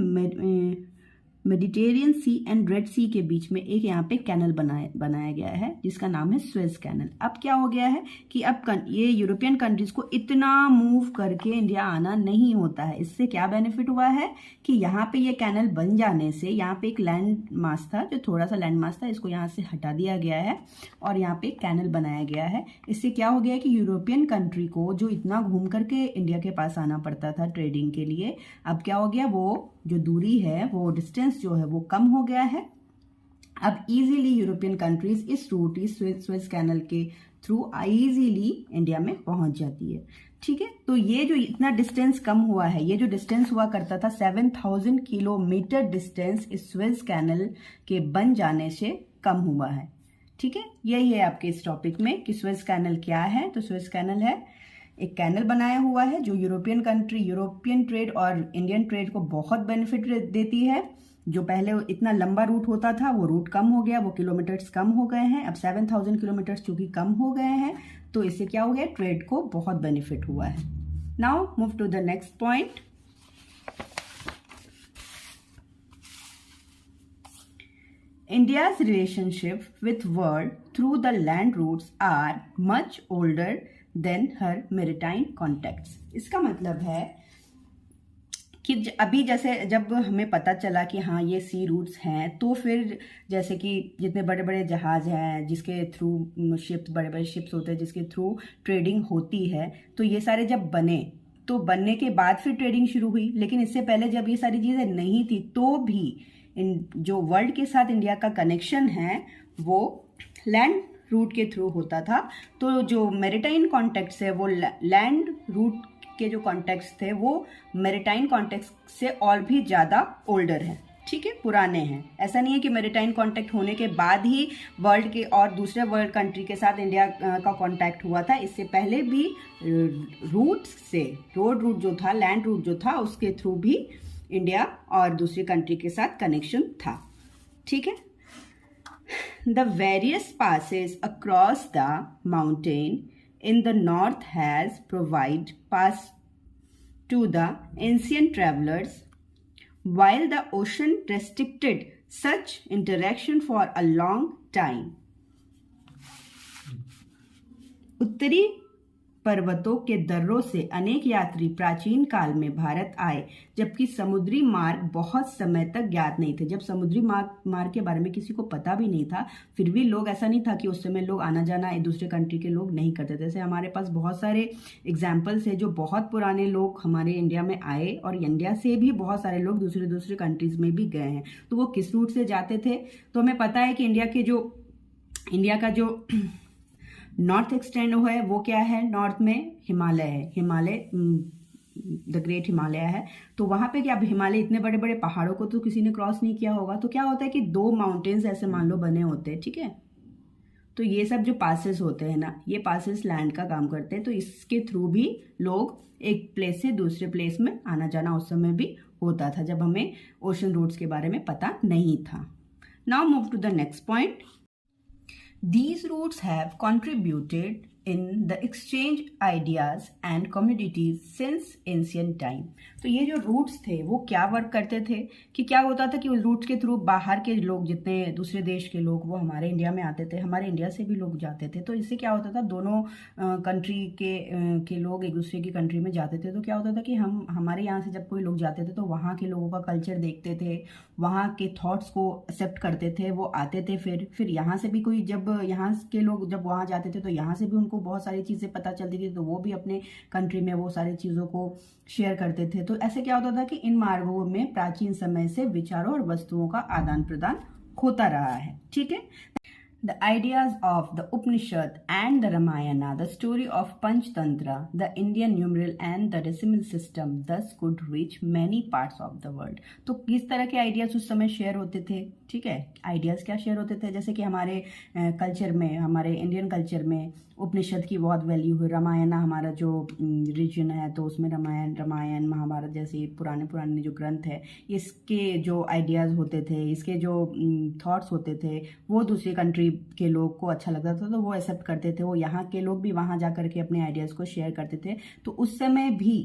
मेडिटेरियन सी एंड रेड सी के बीच में एक यहाँ पे कैनल बनाया गया है जिसका नाम है स्वेज कैनल। अब क्या हो गया है कि अब ये यूरोपियन कंट्रीज को इतना मूव करके इंडिया आना नहीं होता है। इससे क्या बेनिफिट हुआ है कि यहाँ पे ये कैनल बन जाने से यहाँ पे एक लैंड मास था, जो थोड़ा सा लैंड मास था, इसको यहाँ से हटा दिया गया है और यहाँ पे एक कैनल बनाया गया है। इससे क्या हो गया कि यूरोपियन कंट्री को जो इतना घूम करके इंडिया के पास आना पड़ता था ट्रेडिंग के लिए, अब क्या हो गया, वो जो दूरी है, वो डिस्टेंस जो है वो कम हो गया है। अब इजीली यूरोपियन कंट्रीज इस रूट, इस स्वेज कैनल के थ्रू इजीली इंडिया में पहुंच जाती है। ठीक है, तो ये जो इतना डिस्टेंस कम हुआ है, ये जो डिस्टेंस हुआ करता था 7,000 किलोमीटर डिस्टेंस इस स्वेज कैनल के बन जाने से कम हुआ है। ठीक है, यही है आपके इस टॉपिक में कि स्वेज कैनल क्या है। तो स्वेज कैनल है एक कैनल बनाया हुआ है जो यूरोपियन ट्रेड और इंडियन ट्रेड को बहुत बेनिफिट देती है। जो पहले इतना लंबा रूट होता था वो रूट कम हो गया, वो किलोमीटर्स कम हो गए हैं। अब 7,000 किलोमीटर्स चूंकि कम हो गए हैं तो इससे क्या हो गया, ट्रेड को बहुत बेनिफिट हुआ है। Now move to the next point. India's relationship with world through the land routes are much older than her maritime contacts। इसका मतलब है कि अभी जैसे जब हमें पता चला कि हाँ ये सी रूट्स हैं, तो फिर जैसे कि जितने बड़े बड़े जहाज हैं जिसके थ्रू शिप्स, बड़े बड़े शिप्स होते हैं जिसके थ्रू ट्रेडिंग होती है, तो ये सारे जब बने तो बनने के बाद फिर ट्रेडिंग शुरू हुई। लेकिन इससे पहले जब ये सारी चीज़ें नहीं थी तो भी जो वर्ल्ड के साथ इंडिया का कनेक्शन है वो लैंड रूट के थ्रू होता था। तो जो मैरिटाइन कॉन्टेक्ट्स है वो लैंड रूट के जो कॉन्टेक्ट्स थे वो मैरिटाइन कॉन्टेक्ट से और भी ज़्यादा ओल्डर हैं। ठीक है, पुराने हैं। ऐसा नहीं है कि मैरिटाइन कॉन्टेक्ट होने के बाद ही वर्ल्ड के और दूसरे वर्ल्ड कंट्री के साथ इंडिया का कॉन्टैक्ट हुआ था। इससे पहले भी रूट से, रोड रूट जो था, लैंड रूट जो था, उसके थ्रू भी इंडिया और दूसरी कंट्री के साथ कनेक्शन था। ठीक है, the various passes across the mountain in the north has provided pass to the ancient travelers, while the ocean restricted such interaction for a long time. उत्तरी पर्वतों के दर्रों से अनेक यात्री प्राचीन काल में भारत आए, जबकि समुद्री मार्ग बहुत समय तक ज्ञात नहीं थे। जब समुद्री मार्ग के बारे में किसी को पता भी नहीं था, फिर भी लोग, ऐसा नहीं था कि उस समय लोग आना जाना एक दूसरे कंट्री के लोग नहीं करते थे। जैसे हमारे पास बहुत सारे एग्जाम्पल्स है जो बहुत पुराने लोग हमारे इंडिया में आए और इंडिया से भी बहुत सारे लोग दूसरे कंट्रीज में भी गए हैं। तो वो किस रूट से जाते थे? तो हमें पता है कि इंडिया का जो नॉर्थ एक्सटेंड है वो क्या है? नॉर्थ में हिमालय है, हिमालय द ग्रेट हिमालय है। तो वहां पे क्या, हिमालय इतने बड़े बड़े पहाड़ों को तो किसी ने क्रॉस नहीं किया होगा। तो क्या होता है कि 2 माउंटेन्स ऐसे मान लो बने होते हैं, ठीक है। तो ये सब जो पासेस होते हैं ना, ये पासेस लैंड का काम करते हैं। तो इसके थ्रू भी लोग एक प्लेस से दूसरे प्लेस में आना जाना उस समय भी होता था, जब हमें ओशन रूट्स के बारे में पता नहीं था। Now move to the next point. These routes have contributed in the exchange ideas and commodities since ancient time. तो ये जो रूट्स थे वो क्या वर्क करते थे कि क्या होता था कि उस रूट्स के थ्रू बाहर के लोग, जितने दूसरे देश के लोग, वो हमारे इंडिया में आते थे, हमारे इंडिया से भी लोग जाते थे। तो इससे क्या होता था, दोनों कंट्री के लोग एक दूसरे की कंट्री में जाते थे। तो क्या होता था कि हमारे यहाँ से जब कोई लोग जाते थे तो वहाँ के लोगों का कल्चर देखते थे, वहाँ के थॉट्स को एक्सेप्ट करते थे, वो आते थे। फिर यहाँ से भी कोई, जब यहाँ के लोग जब वहाँ जाते थे तो यहाँ से भी उनको बहुत सारी चीज़ें पता चलती थी, तो वो भी अपने कंट्री में वो सारी चीज़ों को शेयर करते थे। तो ऐसे क्या होता था कि इन मार्गों में प्राचीन समय से विचारों और वस्तुओं का आदान प्रदान होता रहा है, ठीक है। The ideas of the Upanishad and the Ramayana, the story of Panchtantra, the Indian numeral and the decimal system thus could reach many parts of the world. तो किस तरह के आइडियाज उस समय शेयर होते थे, ठीक है। आइडियाज क्या शेयर होते थे? जैसे कि हमारे कल्चर में, हमारे इंडियन कल्चर में उपनिषद की बहुत वैल्यू है। रामायण हमारा जो रिलीजन है, तो उसमें रामायण महाभारत जैसे पुराने जो ग्रंथ है, इसके जो आइडियाज़ होते थे, इसके जो थॉट्स होते थे, वो दूसरी कंट्री के लोग को अच्छा लगता था, तो वो एक्सेप्ट करते थे। वो यहाँ के लोग भी वहाँ जा करके अपने आइडियाज़ को शेयर करते थे। तो उस समय भी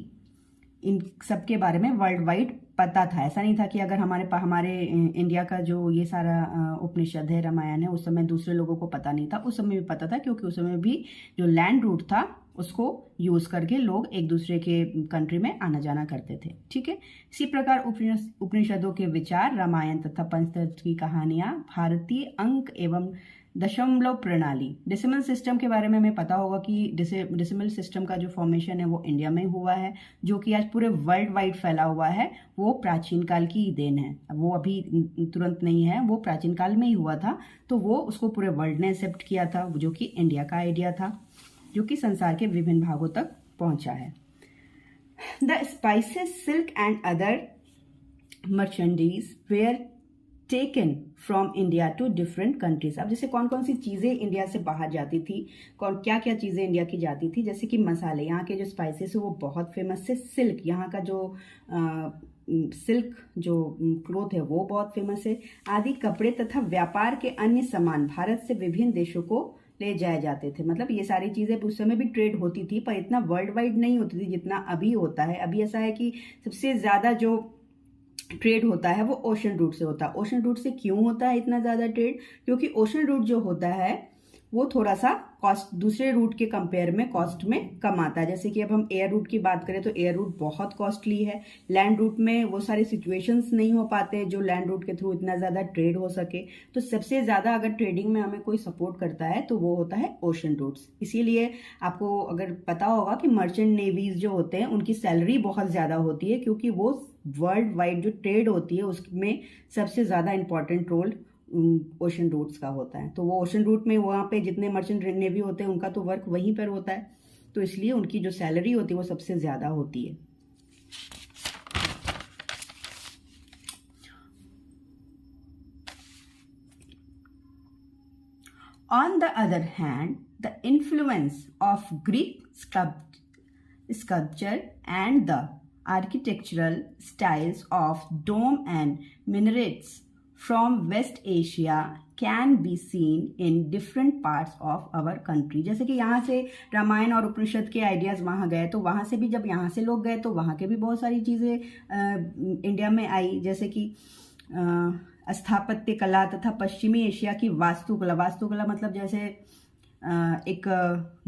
इन सब के बारे में वर्ल्ड वाइड पता था। ऐसा नहीं था कि अगर हमारे इंडिया का जो ये सारा उपनिषद है, रामायण है, उस समय दूसरे लोगों को पता नहीं था। उस समय भी पता था, क्योंकि उस समय भी जो लैंड रूट था उसको यूज करके लोग एक दूसरे के कंट्री में आना जाना करते थे, ठीक है। इसी प्रकार उपनिषदों के विचार, रामायण तथा पंचतंत्र की कहानियां, भारतीय अंक एवं दशमलव प्रणाली, डेसिमल सिस्टम के बारे में हमें पता होगा कि डेसिमल सिस्टम का जो फॉर्मेशन है वो इंडिया में हुआ है, जो कि आज पूरे वर्ल्ड वाइड फैला हुआ है। वो प्राचीन काल की देन है, वो अभी तुरंत नहीं है, वो प्राचीन काल में ही हुआ था। तो वो उसको पूरे वर्ल्ड ने एक्सेप्ट किया था, जो कि इंडिया का आइडिया था, जो कि संसार के विभिन्न भागों तक पहुंचा है। The spices, silk and other merchandise were taken from India to different countries. अब जैसे कौन कौन सी चीज़ें इंडिया से बाहर जाती थी, क्या क्या चीज़ें इंडिया की जाती थी, जैसे कि मसाले, यहाँ के जो स्पाइसेस है वो बहुत फेमस है। सिल्क, यहाँ का जो सिल्क जो क्लोथ है वो बहुत फेमस है। आदि कपड़े तथा व्यापार के अन्य सामान भारत से विभिन्न देशों को ले जाए जाते थे। मतलब ये सारी चीज़ें उस समय भी ट्रेड होती थी, पर इतना वर्ल्ड वाइड नहीं होती थी जितना अभी होता है। अभी ऐसा है कि सबसे ज़्यादा जो ट्रेड होता है वो ओशन रूट से होता है। ओशन रूट से क्यों होता है इतना ज़्यादा ट्रेड? क्योंकि ओशन रूट जो होता है वो थोड़ा सा कॉस्ट दूसरे रूट के कंपेयर में कॉस्ट में कम आता है। जैसे कि अब हम एयर रूट की बात करें तो एयर रूट बहुत कॉस्टली है। लैंड रूट में वो सारे सिचुएशंस नहीं हो पाते जो लैंड रूट के थ्रू इतना ज़्यादा ट्रेड हो सके। तो सबसे ज़्यादा अगर ट्रेडिंग में हमें कोई सपोर्ट करता है तो वो होता है ओशन रूट्स। इसीलिए आपको अगर पता होगा कि मर्चेंट नेवीज जो होते हैं उनकी सैलरी बहुत ज़्यादा होती है, क्योंकि वो वर्ल्ड वाइड जो ट्रेड होती है उसमें सबसे ज़्यादा इंपॉर्टेंट रोल ओशन रूट्स का होता है। तो वो ओशन रूट में वहाँ पे जितने मर्चेंट नेवी होते हैं उनका तो वर्क वहीं पर होता है, तो इसलिए उनकी जो सैलरी होती है वो सबसे ज़्यादा होती है। On the other hand, the influence of Greek sculpture and the architectural styles of dome and minarets from West Asia can be seen in different parts of our country। जैसे कि यहाँ से रामायण और उपनिषद के आइडियाज़ वहाँ गए, तो वहाँ से भी जब यहाँ से लोग गए तो वहाँ के भी बहुत सारी चीज़ें इंडिया में आई, जैसे कि स्थापत्य कला तथा पश्चिमी एशिया की वास्तुकला। वास्तुकला मतलब जैसे एक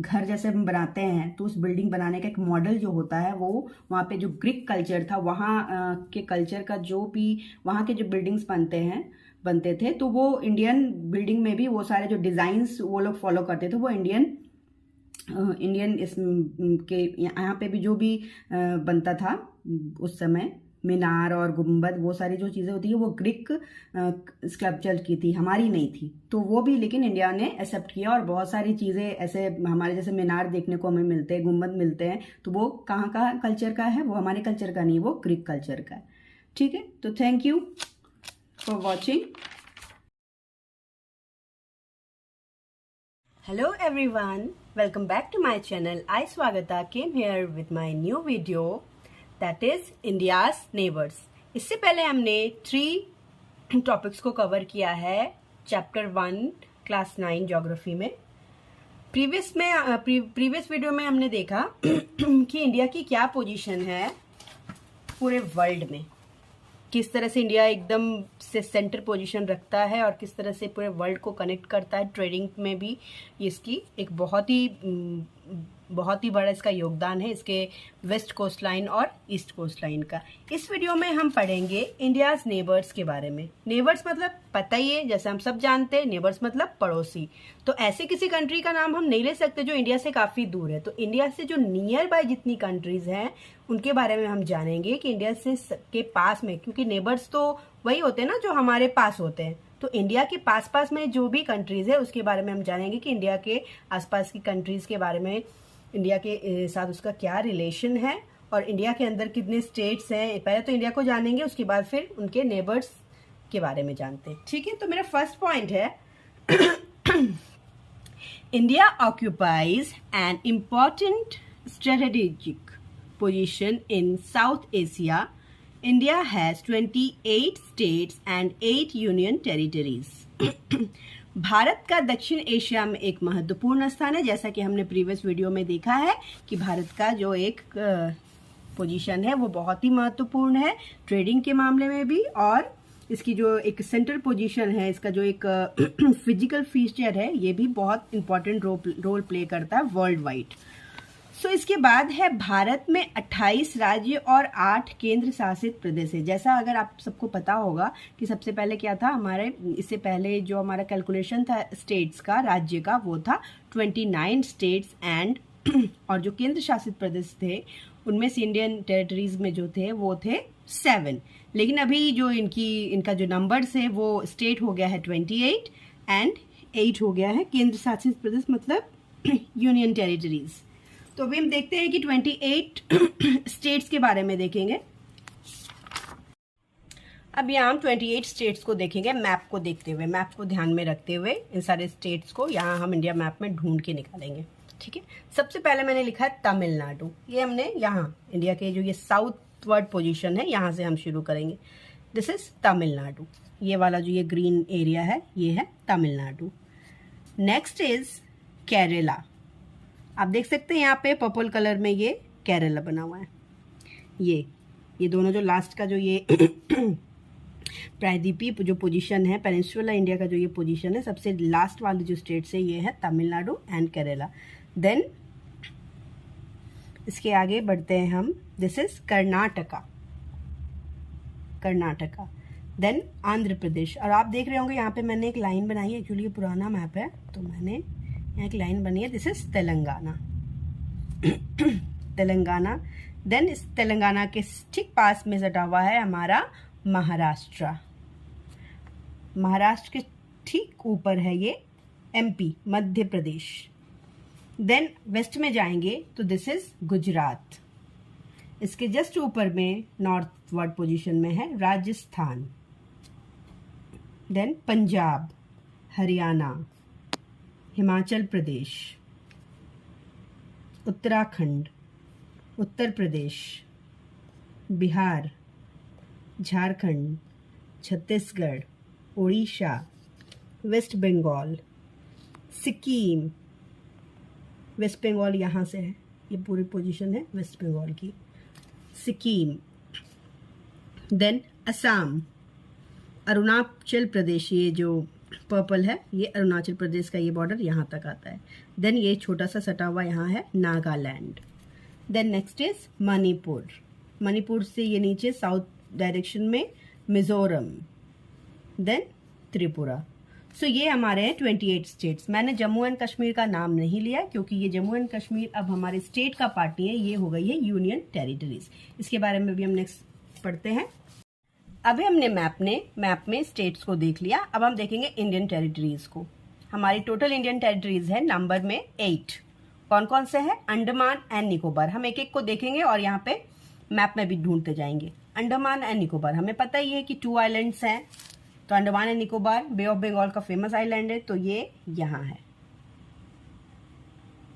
घर जैसे हम बनाते हैं तो उस बिल्डिंग बनाने का एक मॉडल जो होता है वो वहाँ पे जो ग्रीक कल्चर था वहाँ के कल्चर का जो भी वहाँ के जो बिल्डिंग्स बनते थे तो वो इंडियन बिल्डिंग में भी वो सारे जो डिज़ाइंस वो लोग फॉलो करते थे, वो इंडियन इस के यहाँ पे भी जो भी बनता था उस समय, मीनार और गुंबद, वो सारी जो चीज़ें होती है वो ग्रीक स्कल्पचर की थी, हमारी नहीं थी। तो वो भी लेकिन इंडिया ने एक्सेप्ट किया और बहुत सारी चीज़ें ऐसे हमारे जैसे मीनार देखने को हमें मिलते हैं, गुंबद मिलते हैं, तो वो कहाँ का कल्चर का है, वो हमारे कल्चर का नहीं, वो ग्रीक कल्चर का है। ठीक है, तो thank you for watching. Hello everyone, welcome back to my channel. I Swagata came here with my new video, that is India's neighbors। इससे पहले हमने 3 टॉपिक्स को कवर किया है चैप्टर 1 क्लास 9 ज्योग्राफी में। प्रीवियस वीडियो में हमने देखा कि इंडिया की क्या पोजीशन है पूरे वर्ल्ड में, किस तरह से इंडिया एकदम से सेंटर पोजीशन रखता है और किस तरह से पूरे वर्ल्ड को कनेक्ट करता है। ट्रेडिंग में भी इसकी एक बहुत ही बड़ा इसका योगदान है, इसके वेस्ट कोस्ट लाइन और ईस्ट कोस्ट लाइन का। इस वीडियो में हम पढ़ेंगे इंडियाज नेबर्स के बारे में। नेबर्स मतलब पता ही है, जैसे हम सब जानते हैं, नेबर्स मतलब पड़ोसी। तो ऐसे किसी कंट्री का नाम हम नहीं ले सकते जो इंडिया से काफ़ी दूर है। तो इंडिया से जो नियर बाय जितनी कंट्रीज हैं उनके बारे में हम जानेंगे कि इंडिया से के पास में, क्योंकि नेबर्स तो वही होते हैं ना जो हमारे पास होते हैं। तो इंडिया के पास में जो भी कंट्रीज है उसके बारे में हम जानेंगे कि इंडिया के आसपास की कंट्रीज के बारे में, इंडिया के साथ उसका क्या रिलेशन है और इंडिया के अंदर कितने स्टेट्स हैं। पहले तो इंडिया को जानेंगे, उसके बाद फिर उनके नेबर्स के बारे में जानते हैं। ठीक है, तो मेरा फर्स्ट पॉइंट है India occupies an important strategic position in south Asia. India has 28 states and 8 union territories। Bharat का दक्षिण एशिया में एक महत्वपूर्ण स्थान है। जैसा कि हमने प्रीवियस वीडियो में देखा है कि भारत का जो एक पोजीशन है वो बहुत ही महत्वपूर्ण है ट्रेडिंग के मामले में भी, और इसकी जो एक सेंट्रल पोजीशन है, इसका जो एक फिजिकल फीचर है, ये भी बहुत इंपॉर्टेंट रोल प्ले करता है वर्ल्ड वाइड। सो इसके बाद है भारत में 28 राज्य और 8 केंद्र शासित प्रदेश है। जैसा अगर आप सबको पता होगा कि सबसे पहले क्या था हमारे, इससे पहले जो हमारा कैलकुलेशन था स्टेट्स का, राज्य का, वो था 29 स्टेट्स एंड और जो केंद्र शासित प्रदेश थे उनमें से इंडियन टेरिटरीज में जो थे वो थे 7। लेकिन अभी जो इनका जो नंबर्स है वो स्टेट हो गया है 28 एंड 8 हो गया है केंद्र शासित प्रदेश, मतलब यूनियन टेरिटरीज। तो अभी हम देखते हैं कि 28 स्टेट्स के बारे में देखेंगे। अब यहाँ हम 28 स्टेट्स को देखेंगे मैप को देखते हुए, मैप को ध्यान में रखते हुए इन सारे स्टेट्स को यहाँ हम इंडिया मैप में ढूंढ के निकालेंगे। ठीक है, सबसे पहले मैंने लिखा है तमिलनाडु। ये हमने यहाँ इंडिया के जो ये साउथवर्ड पोजीशन है यहाँ से हम शुरू करेंगे। This is Tamil Nadu. ये वाला जो ये ग्रीन एरिया है ये है तमिलनाडु। Next is Kerala. आप देख सकते हैं यहाँ पे पर्पल कलर में ये केरला बना हुआ है। ये दोनों जो लास्ट का जो ये प्रायद्वीपीय जो पोजीशन है, पेनिनसुला इंडिया का जो ये पोजीशन है, सबसे लास्ट वाली जो स्टेट्स है ये है तमिलनाडु एंड केरला। देन इसके आगे बढ़ते हैं हम, this is Karnataka. Then Andhra Pradesh. और आप देख रहे होंगे यहाँ पे मैंने एक लाइन बनाई है, एक्चुअली ये पुराना मैप है तो मैंने यहाँ एक लाइन बनी है, दिस इज तेलंगाना। देन इस तेलंगाना के ठीक पास में सटा हुआ है हमारा महाराष्ट्र। महाराष्ट्र के ठीक ऊपर है ये एमपी, मध्य प्रदेश। देन वेस्ट में जाएंगे तो दिस इज गुजरात। इसके जस्ट ऊपर में नॉर्थवर्ड पोजीशन में है Rajasthan. Then Punjab, Haryana, Himachal Pradesh, Uttarakhand, Uttar Pradesh, Bihar, Jharkhand, Chhattisgarh, Orissa, waste Bengal, Sikkim, waste Bengal यहाँ से है, ये पूरी पोजीशन है वेस्ट बंगाल की, सिक्किम, देन असम, अरुणाचल प्रदेश, ये जो पर्पल है ये अरुणाचल प्रदेश का ये बॉर्डर यहाँ तक आता है। देन ये छोटा सा सटा हुआ यहाँ है Nagaland. Then next is Manipur, Manipur से ये नीचे साउथ डायरेक्शन में मिजोरम, देन त्रिपुरा। सो ये हमारे हैं 28 स्टेट्स। मैंने जम्मू एंड कश्मीर का नाम नहीं लिया क्योंकि ये जम्मू एंड कश्मीर अब हमारे स्टेट का पार्ट नहीं है, ये हो गई है यूनियन टेरिटरीज। इसके बारे में भी हम नेक्स्ट पढ़ते हैं। अभी हमने मैप में स्टेट्स को देख लिया, अब हम देखेंगे इंडियन टेरिटरीज को। हमारी टोटल इंडियन टेरिटरीज है नंबर में 8। कौन कौन से हैं? अंडमान एंड निकोबार। हम एक एक को देखेंगे और यहाँ पे मैप में भी ढूंढते जाएंगे। अंडमान एंड निकोबार, हमें पता ही है कि 2 आइलैंड्स हैं, तो Andaman and Nicobar bay of Bengal का फेमस आइलैंड है, तो ये यहाँ है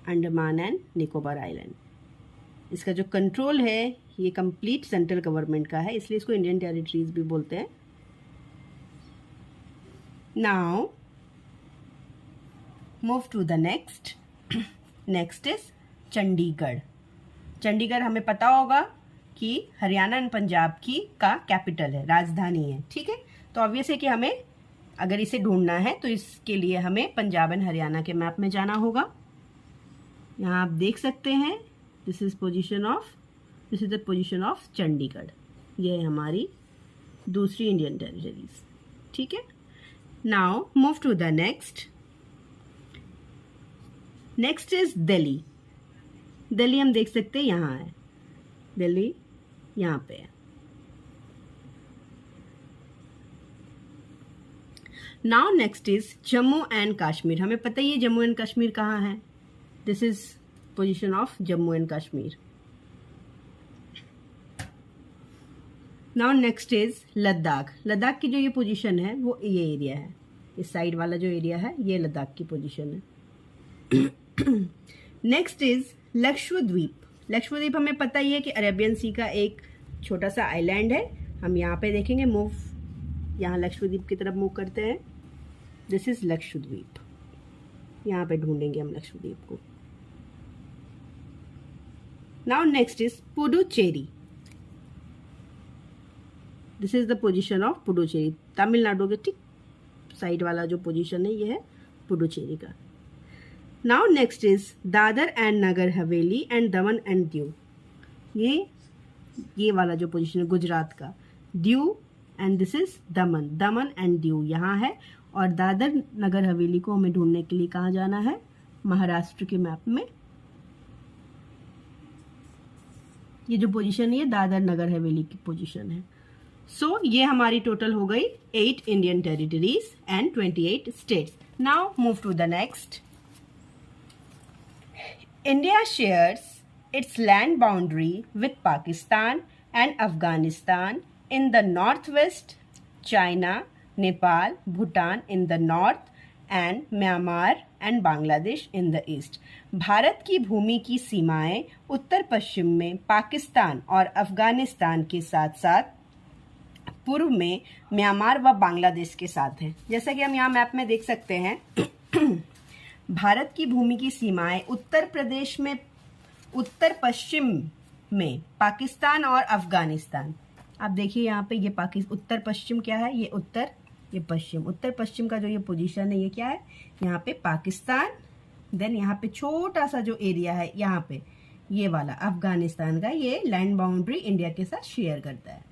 अंडमान एंड निकोबार आइलैंड। इसका जो कंट्रोल है ये कंप्लीट सेंट्रल गवर्नमेंट का है, इसलिए इसको इंडियन टेरिटरीज भी बोलते हैं। Now move to the next. Next is Chandigarh. Chandigarh हमें पता होगा कि हरियाणा एंड पंजाब की का कैपिटल है, राजधानी है, ठीक है। तो ऑब्वियस है कि हमें अगर इसे ढूंढना है तो इसके लिए हमें पंजाब एंड हरियाणा के मैप में जाना होगा। यहाँ आप देख सकते हैं this is the position of Chandigarh. ये है हमारी दूसरी इंडियन टेरिटरीज, ठीक है। Now move to the next. Next is Delhi. Delhi हम देख सकते हैं यहाँ है, दिल्ली यहाँ पे है। Now next is Jammu and Kashmir. हमें पता ही है जम्मू एंड कश्मीर कहाँ है, this is position of Jammu and Kashmir. Now next is Ladakh. Ladakh की जो ये पोजीशन है वो ये एरिया है, इस साइड वाला जो एरिया है ये लद्दाख की पोजीशन है। Next is Lakshadweep. लक्षद्वीप हमें पता ही है कि अरेबियन सी का एक छोटा सा आइलैंड है। हम यहाँ पे देखेंगे, मूव यहाँ लक्षद्वीप की तरफ मूव करते हैं, दिस इज लक्षद्वीप। यहाँ पे ढूंढेंगे हम लक्षद्वीप को। Now next is Puducherry. This is the position of Puducherry. Tamil Nadu के ठीक साइड वाला जो पोजीशन है ये है पुडुचेरी का। Now next is Dadra and Nagar Haveli and Daman and Diu. ये वाला जो पोजीशन है गुजरात का, Diu and this is Daman, Daman and Diu यहाँ है। और दादर नगर हवेली को हमें ढूंढने के लिए कहाँ जाना है? महाराष्ट्र के मैप में। ये जो पोजीशन है ये दादर नगर हवेली की पोजीशन है। सो ये हमारी टोटल हो गई 8 Indian territories and 28 states. Now move to the next. India shares its land boundary with Pakistan and Afghanistan in the northwest, China, Nepal, Bhutan in the north and Myanmar and Bangladesh in the east. Bharat की भूमि की सीमाएं उत्तर पश्चिम में पाकिस्तान और अफगानिस्तान के साथ साथ पूर्व में म्यांमार व बांग्लादेश के साथ है। जैसा कि हम यहाँ मैप में देख सकते हैं भारत की भूमि की सीमाएं उत्तर प्रदेश में उत्तर पश्चिम में पाकिस्तान और अफगानिस्तान। आप देखिए यहाँ पे ये उत्तर पश्चिम क्या है, ये उत्तर, ये पश्चिम। उत्तर पश्चिम का जो ये पोजीशन है ये क्या है, यहाँ पे पाकिस्तान, देन यहाँ पे छोटा सा जो एरिया है यहाँ पे ये वाला अफगानिस्तान का, ये लैंड बाउंड्री इंडिया के साथ शेयर करता है।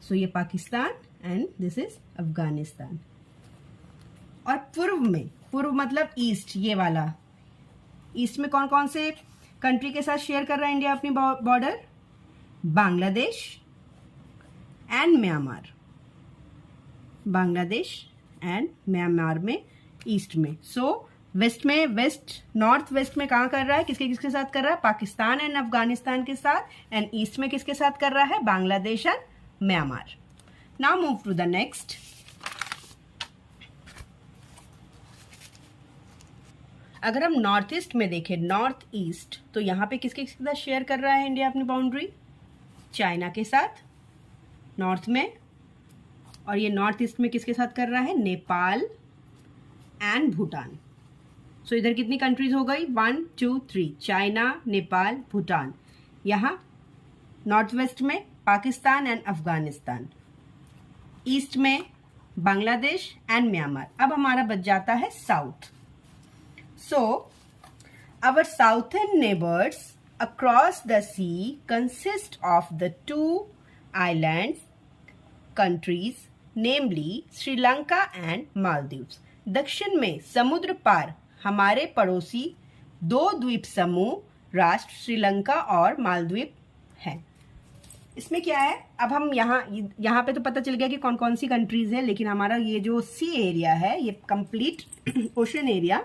सो ये Pakistan and this is Afghanistan. और पूर्व में, पूर्व मतलब ईस्ट, ये वाला ईस्ट में कौन कौन से कंट्री के साथ शेयर कर रहा है इंडिया अपनी border? Bangladesh and Myanmar, Bangladesh and Myanmar में ईस्ट में। सो वेस्ट में, वेस्ट नॉर्थ वेस्ट में कहाँ कर रहा है, किसके किसके साथ कर रहा है? पाकिस्तान एंड अफगानिस्तान के साथ। एंड ईस्ट में किसके साथ कर रहा है? Bangladesh and Myanmar. Now move to the next. अगर हम नॉर्थ ईस्ट में देखें, नॉर्थ ईस्ट, तो यहाँ पे किसके साथ शेयर कर रहा है इंडिया अपनी बाउंड्री? चाइना के साथ नॉर्थ में, और ये नॉर्थ ईस्ट में किसके साथ कर रहा है, नेपाल एंड भूटान। सो इधर कितनी कंट्रीज हो गई, 1 2 3, चाइना, नेपाल, भूटान। यहाँ नॉर्थ वेस्ट में पाकिस्तान एंड अफगानिस्तान, ईस्ट में बांग्लादेश एंड म्यांमार। अब हमारा बच जाता है south. So our southern neighbours across the sea consist of the 2 islands countries namely Sri Lanka and Maldives. दक्षिण में समुद्र पार हमारे पड़ोसी 2 द्वीप समूह राष्ट्र श्रीलंका और मालदीव हैं। इसमें क्या है, अब हम यहाँ पे तो पता चल गया कि कौन कौन सी कंट्रीज है, लेकिन हमारा ये जो सी एरिया है, ये कंप्लीट ओशन एरिया,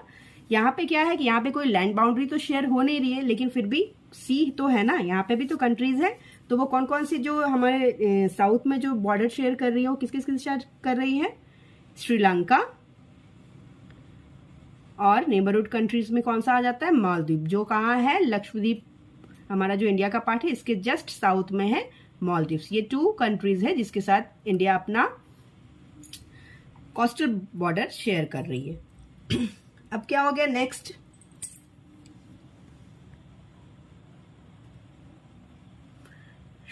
यहाँ पे क्या है कि यहाँ पे कोई लैंड बाउंड्री तो शेयर हो नहीं रही है, लेकिन फिर भी सी तो है ना, यहाँ पे भी तो कंट्रीज है। तो वो कौन कौन सी जो हमारे साउथ में जो बॉर्डर शेयर कर रही है, वो किस किस शेयर कर रही है, श्रीलंका, और नेबरहुड कंट्रीज में कौन सा आ जाता है, मालदीव, जो कहाँ है, लक्षद्वीप, हमारा जो इंडिया का पार्ट है इसके जस्ट साउथ में है मालदीव्स। ये 2 कंट्रीज है जिसके साथ इंडिया अपना कोस्टल बॉर्डर शेयर कर रही है। अब क्या हो गया next,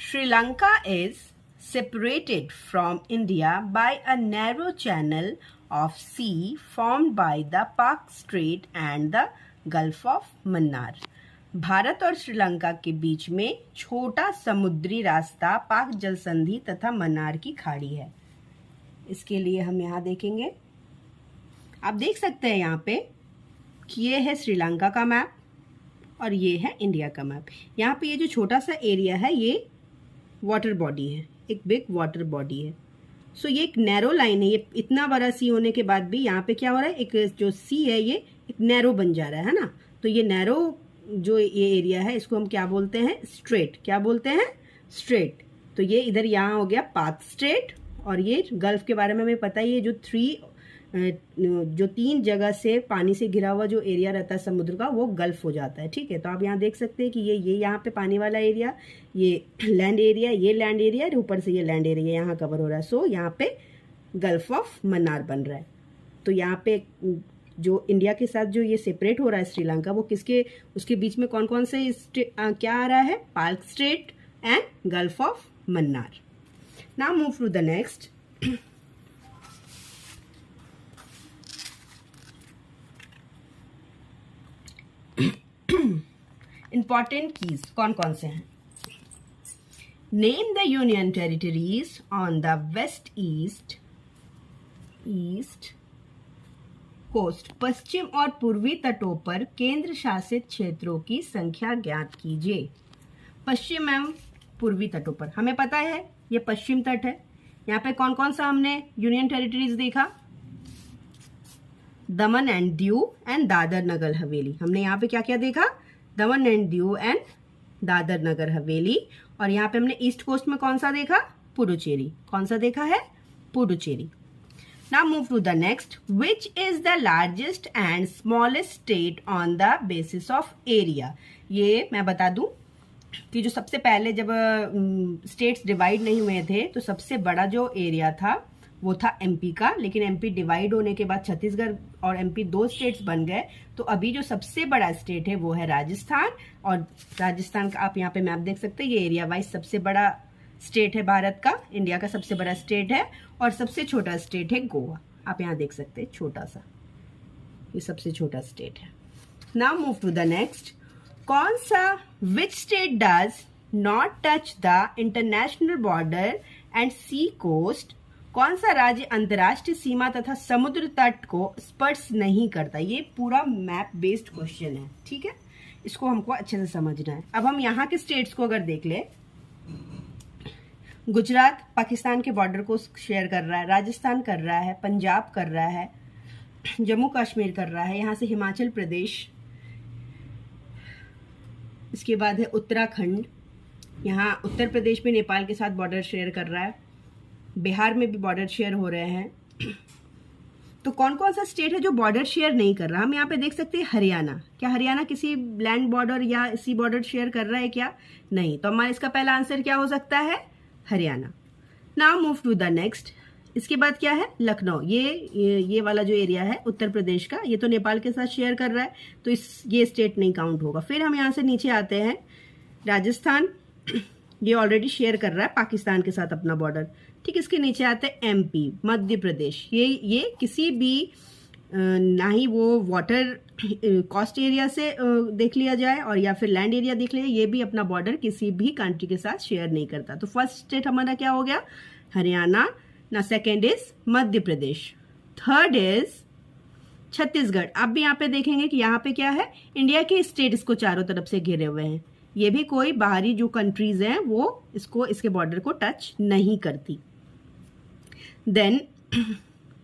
Sri Lanka is separated from India by a narrow channel of sea formed by the Pak Strait and the Gulf of Mannar. Bharat और श्रीलंका के बीच में छोटा समुद्री रास्ता पाक जल संधि तथा मन्नार की खाड़ी है। इसके लिए हम यहाँ देखेंगे, आप देख सकते हैं यहाँ पे कि ये है श्रीलंका का मैप और ये है इंडिया का मैप। यहाँ पे ये जो छोटा सा एरिया है ये वाटर बॉडी है, एक बिग वाटर बॉडी है। सो ये एक नैरो लाइन है, ये इतना बड़ा सी होने के बाद भी यहाँ पे क्या हो रहा है, एक जो सी है ये एक नैरो बन जा रहा है ना। तो ये नैरो जो ये एरिया है इसको हम क्या बोलते हैं, स्ट्रेट। क्या बोलते हैं, स्ट्रेट। तो ये इधर यहाँ हो गया पाक स्ट्रेट, और ये गल्फ के बारे में हमें पता ही है, जो 3 जगह से पानी से घिरा हुआ जो एरिया रहता है समुद्र का, वो गल्फ हो जाता है। ठीक है, तो आप यहाँ देख सकते हैं कि ये यहाँ पे पानी वाला एरिया, ये लैंड एरिया, ये लैंड एरिया, ऊपर से ये लैंड एरिया यहाँ कवर हो रहा है। सो यहाँ पे गल्फ ऑफ मन्नार बन रहा है। तो यहाँ पे जो इंडिया के साथ जो ये सेपरेट हो रहा है श्रीलंका, वो किसके, उसके बीच में कौन कौन से क्या आ रहा है, Palk strait and gulf of Mannar. Now move to the next. Important keys कौन कौन से हैं, name the union territories on the west east coast, पश्चिम और पूर्वी तटों पर केंद्र शासित क्षेत्रों की संख्या ज्ञात कीजिए। पश्चिम एवं पूर्वी तटों पर हमें पता है ये पश्चिम तट है। यहाँ पे कौन कौन सा हमने यूनियन टेरिटरीज देखा, दमन एंड दीव एंड दादर नगर हवेली। हमने यहाँ पे क्या क्या देखा, दमन एंड दीव एंड दादर नगर हवेली। और यहाँ पे हमने ईस्ट कोस्ट में कौन सा देखा, पुडुचेरी। कौन सा देखा है, Puducherry. Now move to the next. Which is the largest and smallest state on the basis of area? ये मैं बता दूं कि जो सबसे पहले जब स्टेट्स डिवाइड नहीं हुए थे तो सबसे बड़ा जो एरिया था वो था एमपी का, लेकिन एमपी डिवाइड होने के बाद छत्तीसगढ़ और एमपी 2 स्टेट्स बन गए। तो अभी जो सबसे बड़ा स्टेट है वो है राजस्थान, और राजस्थान का आप यहाँ पे मैप देख सकते हैं, ये एरिया वाइज सबसे बड़ा स्टेट है भारत का, इंडिया का सबसे बड़ा स्टेट है। और सबसे छोटा स्टेट है गोवा, आप यहाँ देख सकते हैं छोटा सा, ये सबसे छोटा स्टेट है। Now move to the next. कौन सा, which state does not touch the international border and sea coast, कौन सा राज्य अंतर्राष्ट्रीय सीमा तथा समुद्र तट को स्पर्श नहीं करता। ये पूरा मैप बेस्ड क्वेश्चन है, ठीक है, इसको हमको अच्छे से समझना है। अब हम यहाँ के स्टेट्स को अगर देख ले, गुजरात पाकिस्तान के बॉर्डर को शेयर कर रहा है, राजस्थान कर रहा है, पंजाब कर रहा है, जम्मू कश्मीर कर रहा है, यहाँ से हिमाचल प्रदेश, इसके बाद है उत्तराखंड, यहाँ उत्तर प्रदेश भी नेपाल के साथ बॉर्डर शेयर कर रहा है, बिहार में भी बॉर्डर शेयर हो रहे हैं। तो कौन कौन सा स्टेट है जो बॉर्डर शेयर नहीं कर रहा, हम यहाँ पे देख सकते हैं हरियाणा। क्या हरियाणा किसी लैंड बॉर्डर या सी बॉर्डर शेयर कर रहा है क्या, नहीं। तो हमारा इसका पहला आंसर क्या हो सकता है, Haryana. Now move to the next. इसके बाद क्या है, लखनऊ, ये वाला जो एरिया है उत्तर प्रदेश का, ये तो नेपाल के साथ शेयर कर रहा है, तो ये स्टेट नहीं काउंट होगा। फिर हम यहाँ से नीचे आते हैं, राजस्थान, ये ऑलरेडी शेयर कर रहा है पाकिस्तान के साथ अपना बॉर्डर। ठीक, इसके नीचे आते हैं एमपी, मध्य प्रदेश, ये किसी भी ना ही वो वाटर कॉस्ट एरिया से देख लिया जाए और या फिर लैंड एरिया देख लिया, ये भी अपना बॉर्डर किसी भी कंट्री के साथ शेयर नहीं करता। तो फर्स्ट स्टेट हमारा क्या हो गया, हरियाणा, ना second is Madhya Pradesh, third is Chhattisgarh. आप भी यहाँ पे देखेंगे कि यहाँ पे क्या है, इंडिया के स्टेट इसको चारों तरफ से घिरे हुए हैं, ये भी कोई बाहरी जो कंट्रीज हैं वो इसके बॉर्डर को टच नहीं करती। देन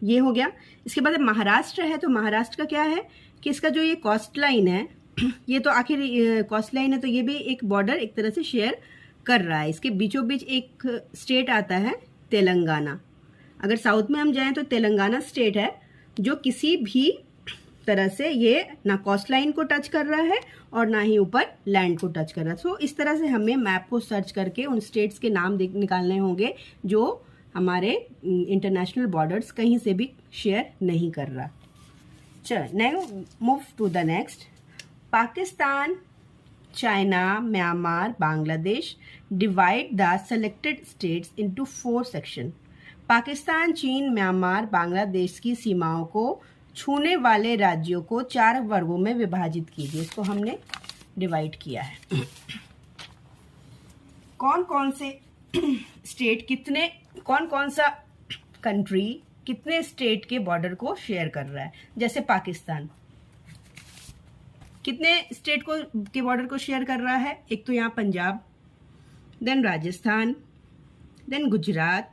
ये हो गया। इसके बाद महाराष्ट्र है, तो महाराष्ट्र का क्या है कि इसका जो ये कोस्ट लाइन है, ये तो आखिर कोस्ट लाइन है, तो ये भी एक बॉर्डर एक तरह से शेयर कर रहा है। इसके बीचों बीच एक स्टेट आता है तेलंगाना। अगर साउथ में हम जाएं तो तेलंगाना स्टेट है जो किसी भी तरह से ये ना कोस्ट लाइन को टच कर रहा है और ना ही ऊपर लैंड को टच कर रहा है। सो इस तरह से हमें मैप को सर्च करके उन स्टेट्स के नाम निकालने होंगे जो हमारे इंटरनेशनल बॉर्डर्स कहीं से भी शेयर नहीं कर रहा। चल move to the next. Pakistan, China, Myanmar, Bangladesh divide the selected states into 4 section. Pakistan, चीन, म्यांमार, बांग्लादेश की सीमाओं को छूने वाले राज्यों को 4 वर्गों में विभाजित कीजिए। इसको हमने डिवाइड किया है। कौन कौन से स्टेट कितने, कौन कौन सा कंट्री कितने स्टेट के बॉर्डर को शेयर कर रहा है। जैसे पाकिस्तान कितने स्टेट को के बॉर्डर को शेयर कर रहा है, एक तो यहाँ पंजाब, देन राजस्थान, देन गुजरात,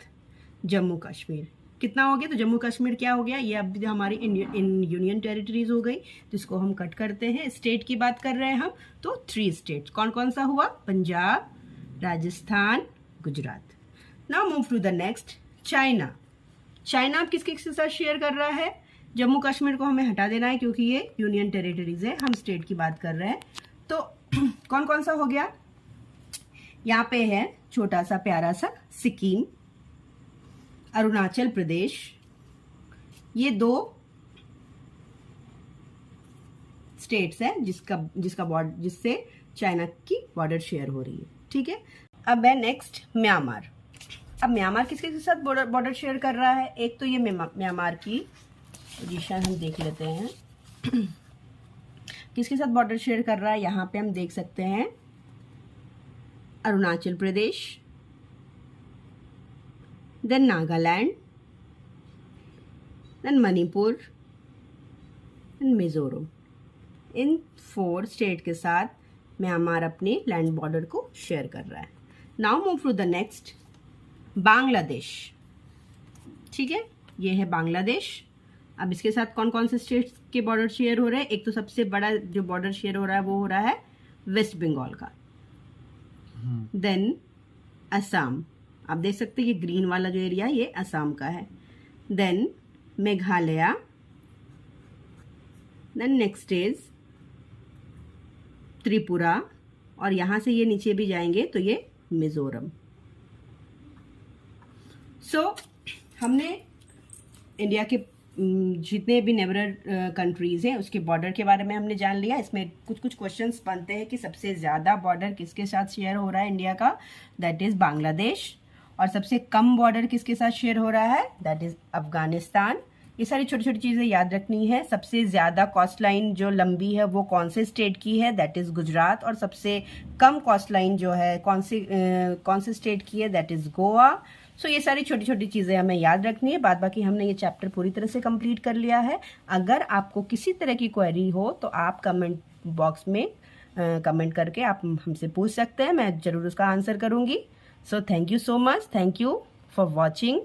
जम्मू कश्मीर। कितना हो गया, तो जम्मू कश्मीर क्या हो गया, ये अब हमारी यूनियन टेरिटरीज हो गई, जिसको हम कट करते हैं। स्टेट की बात कर रहे हैं हम, तो 3 स्टेट कौन कौन सा हुआ, Punjab, Rajasthan, Gujarat. Now move to the next. China, China अब किसके साथ शेयर कर रहा है, जम्मू कश्मीर को हमें हटा देना है क्योंकि ये यूनियन टेरिटरीज है, हम स्टेट की बात कर रहे हैं। तो कौन कौन सा हो गया, यहाँ पे है छोटा सा प्यारा सा सिक्किम, अरुणाचल प्रदेश, ये 2 स्टेट्स हैं जिससे चाइना की बॉर्डर शेयर हो रही है। ठीक है, अब है नेक्स्ट म्यांमार। अब म्यांमार किसके साथ बॉर्डर शेयर कर रहा है, एक तो ये म्यांमार की पोजीशन हम देख लेते हैं किसके साथ बॉर्डर शेयर कर रहा है। यहाँ पे हम देख सकते हैं Arunachal Pradesh, then Nagaland, then Manipur, then Mizoram. इन 4 स्टेट के साथ म्यांमार अपने लैंड बॉर्डर को शेयर कर रहा है। Now move to the next, Bangladesh. ठीक है, ये है बांग्लादेश। अब इसके साथ कौन कौन से स्टेट्स के बॉर्डर शेयर हो रहे हैं, एक तो सबसे बड़ा जो बॉर्डर शेयर हो रहा है वो हो रहा है वेस्ट बंगाल का, देन असम, आप देख सकते हैं ये ग्रीन वाला जो एरिया है ये असम का है, then Meghalaya, then next is Tripura, और यहां से ये नीचे भी जाएंगे तो ये मिजोरम। सो हमने इंडिया के जितने भी नेबरर कंट्रीज हैं उसके बॉर्डर के बारे में हमने जान लिया। इसमें कुछ कुछ क्वेश्चंस बनते हैं कि सबसे ज़्यादा बॉर्डर किसके साथ शेयर हो रहा है इंडिया का, दैट इज़ बांग्लादेश, और सबसे कम बॉर्डर किसके साथ शेयर हो रहा है, दैट इज़ अफगानिस्तान। ये सारी छोटी छोटी चीज़ें याद रखनी है। सबसे ज़्यादा कॉस्ट लाइन जो लंबी है वो कौन से स्टेट की है, दैट इज़ गुजरात, और सबसे कम कॉस्ट लाइन जो है कौन से स्टेट की है, दैट इज़ गोवा। सो ये सारी छोटी छोटी चीज़ें हमें याद रखनी है। बाद बाकी हमने ये चैप्टर पूरी तरह से कंप्लीट कर लिया है। अगर आपको किसी तरह की क्वेरी हो तो आप कमेंट बॉक्स में कमेंट करके आप हमसे पूछ सकते हैं, मैं ज़रूर उसका आंसर करूँगी। So thank you so much, thank you for watching.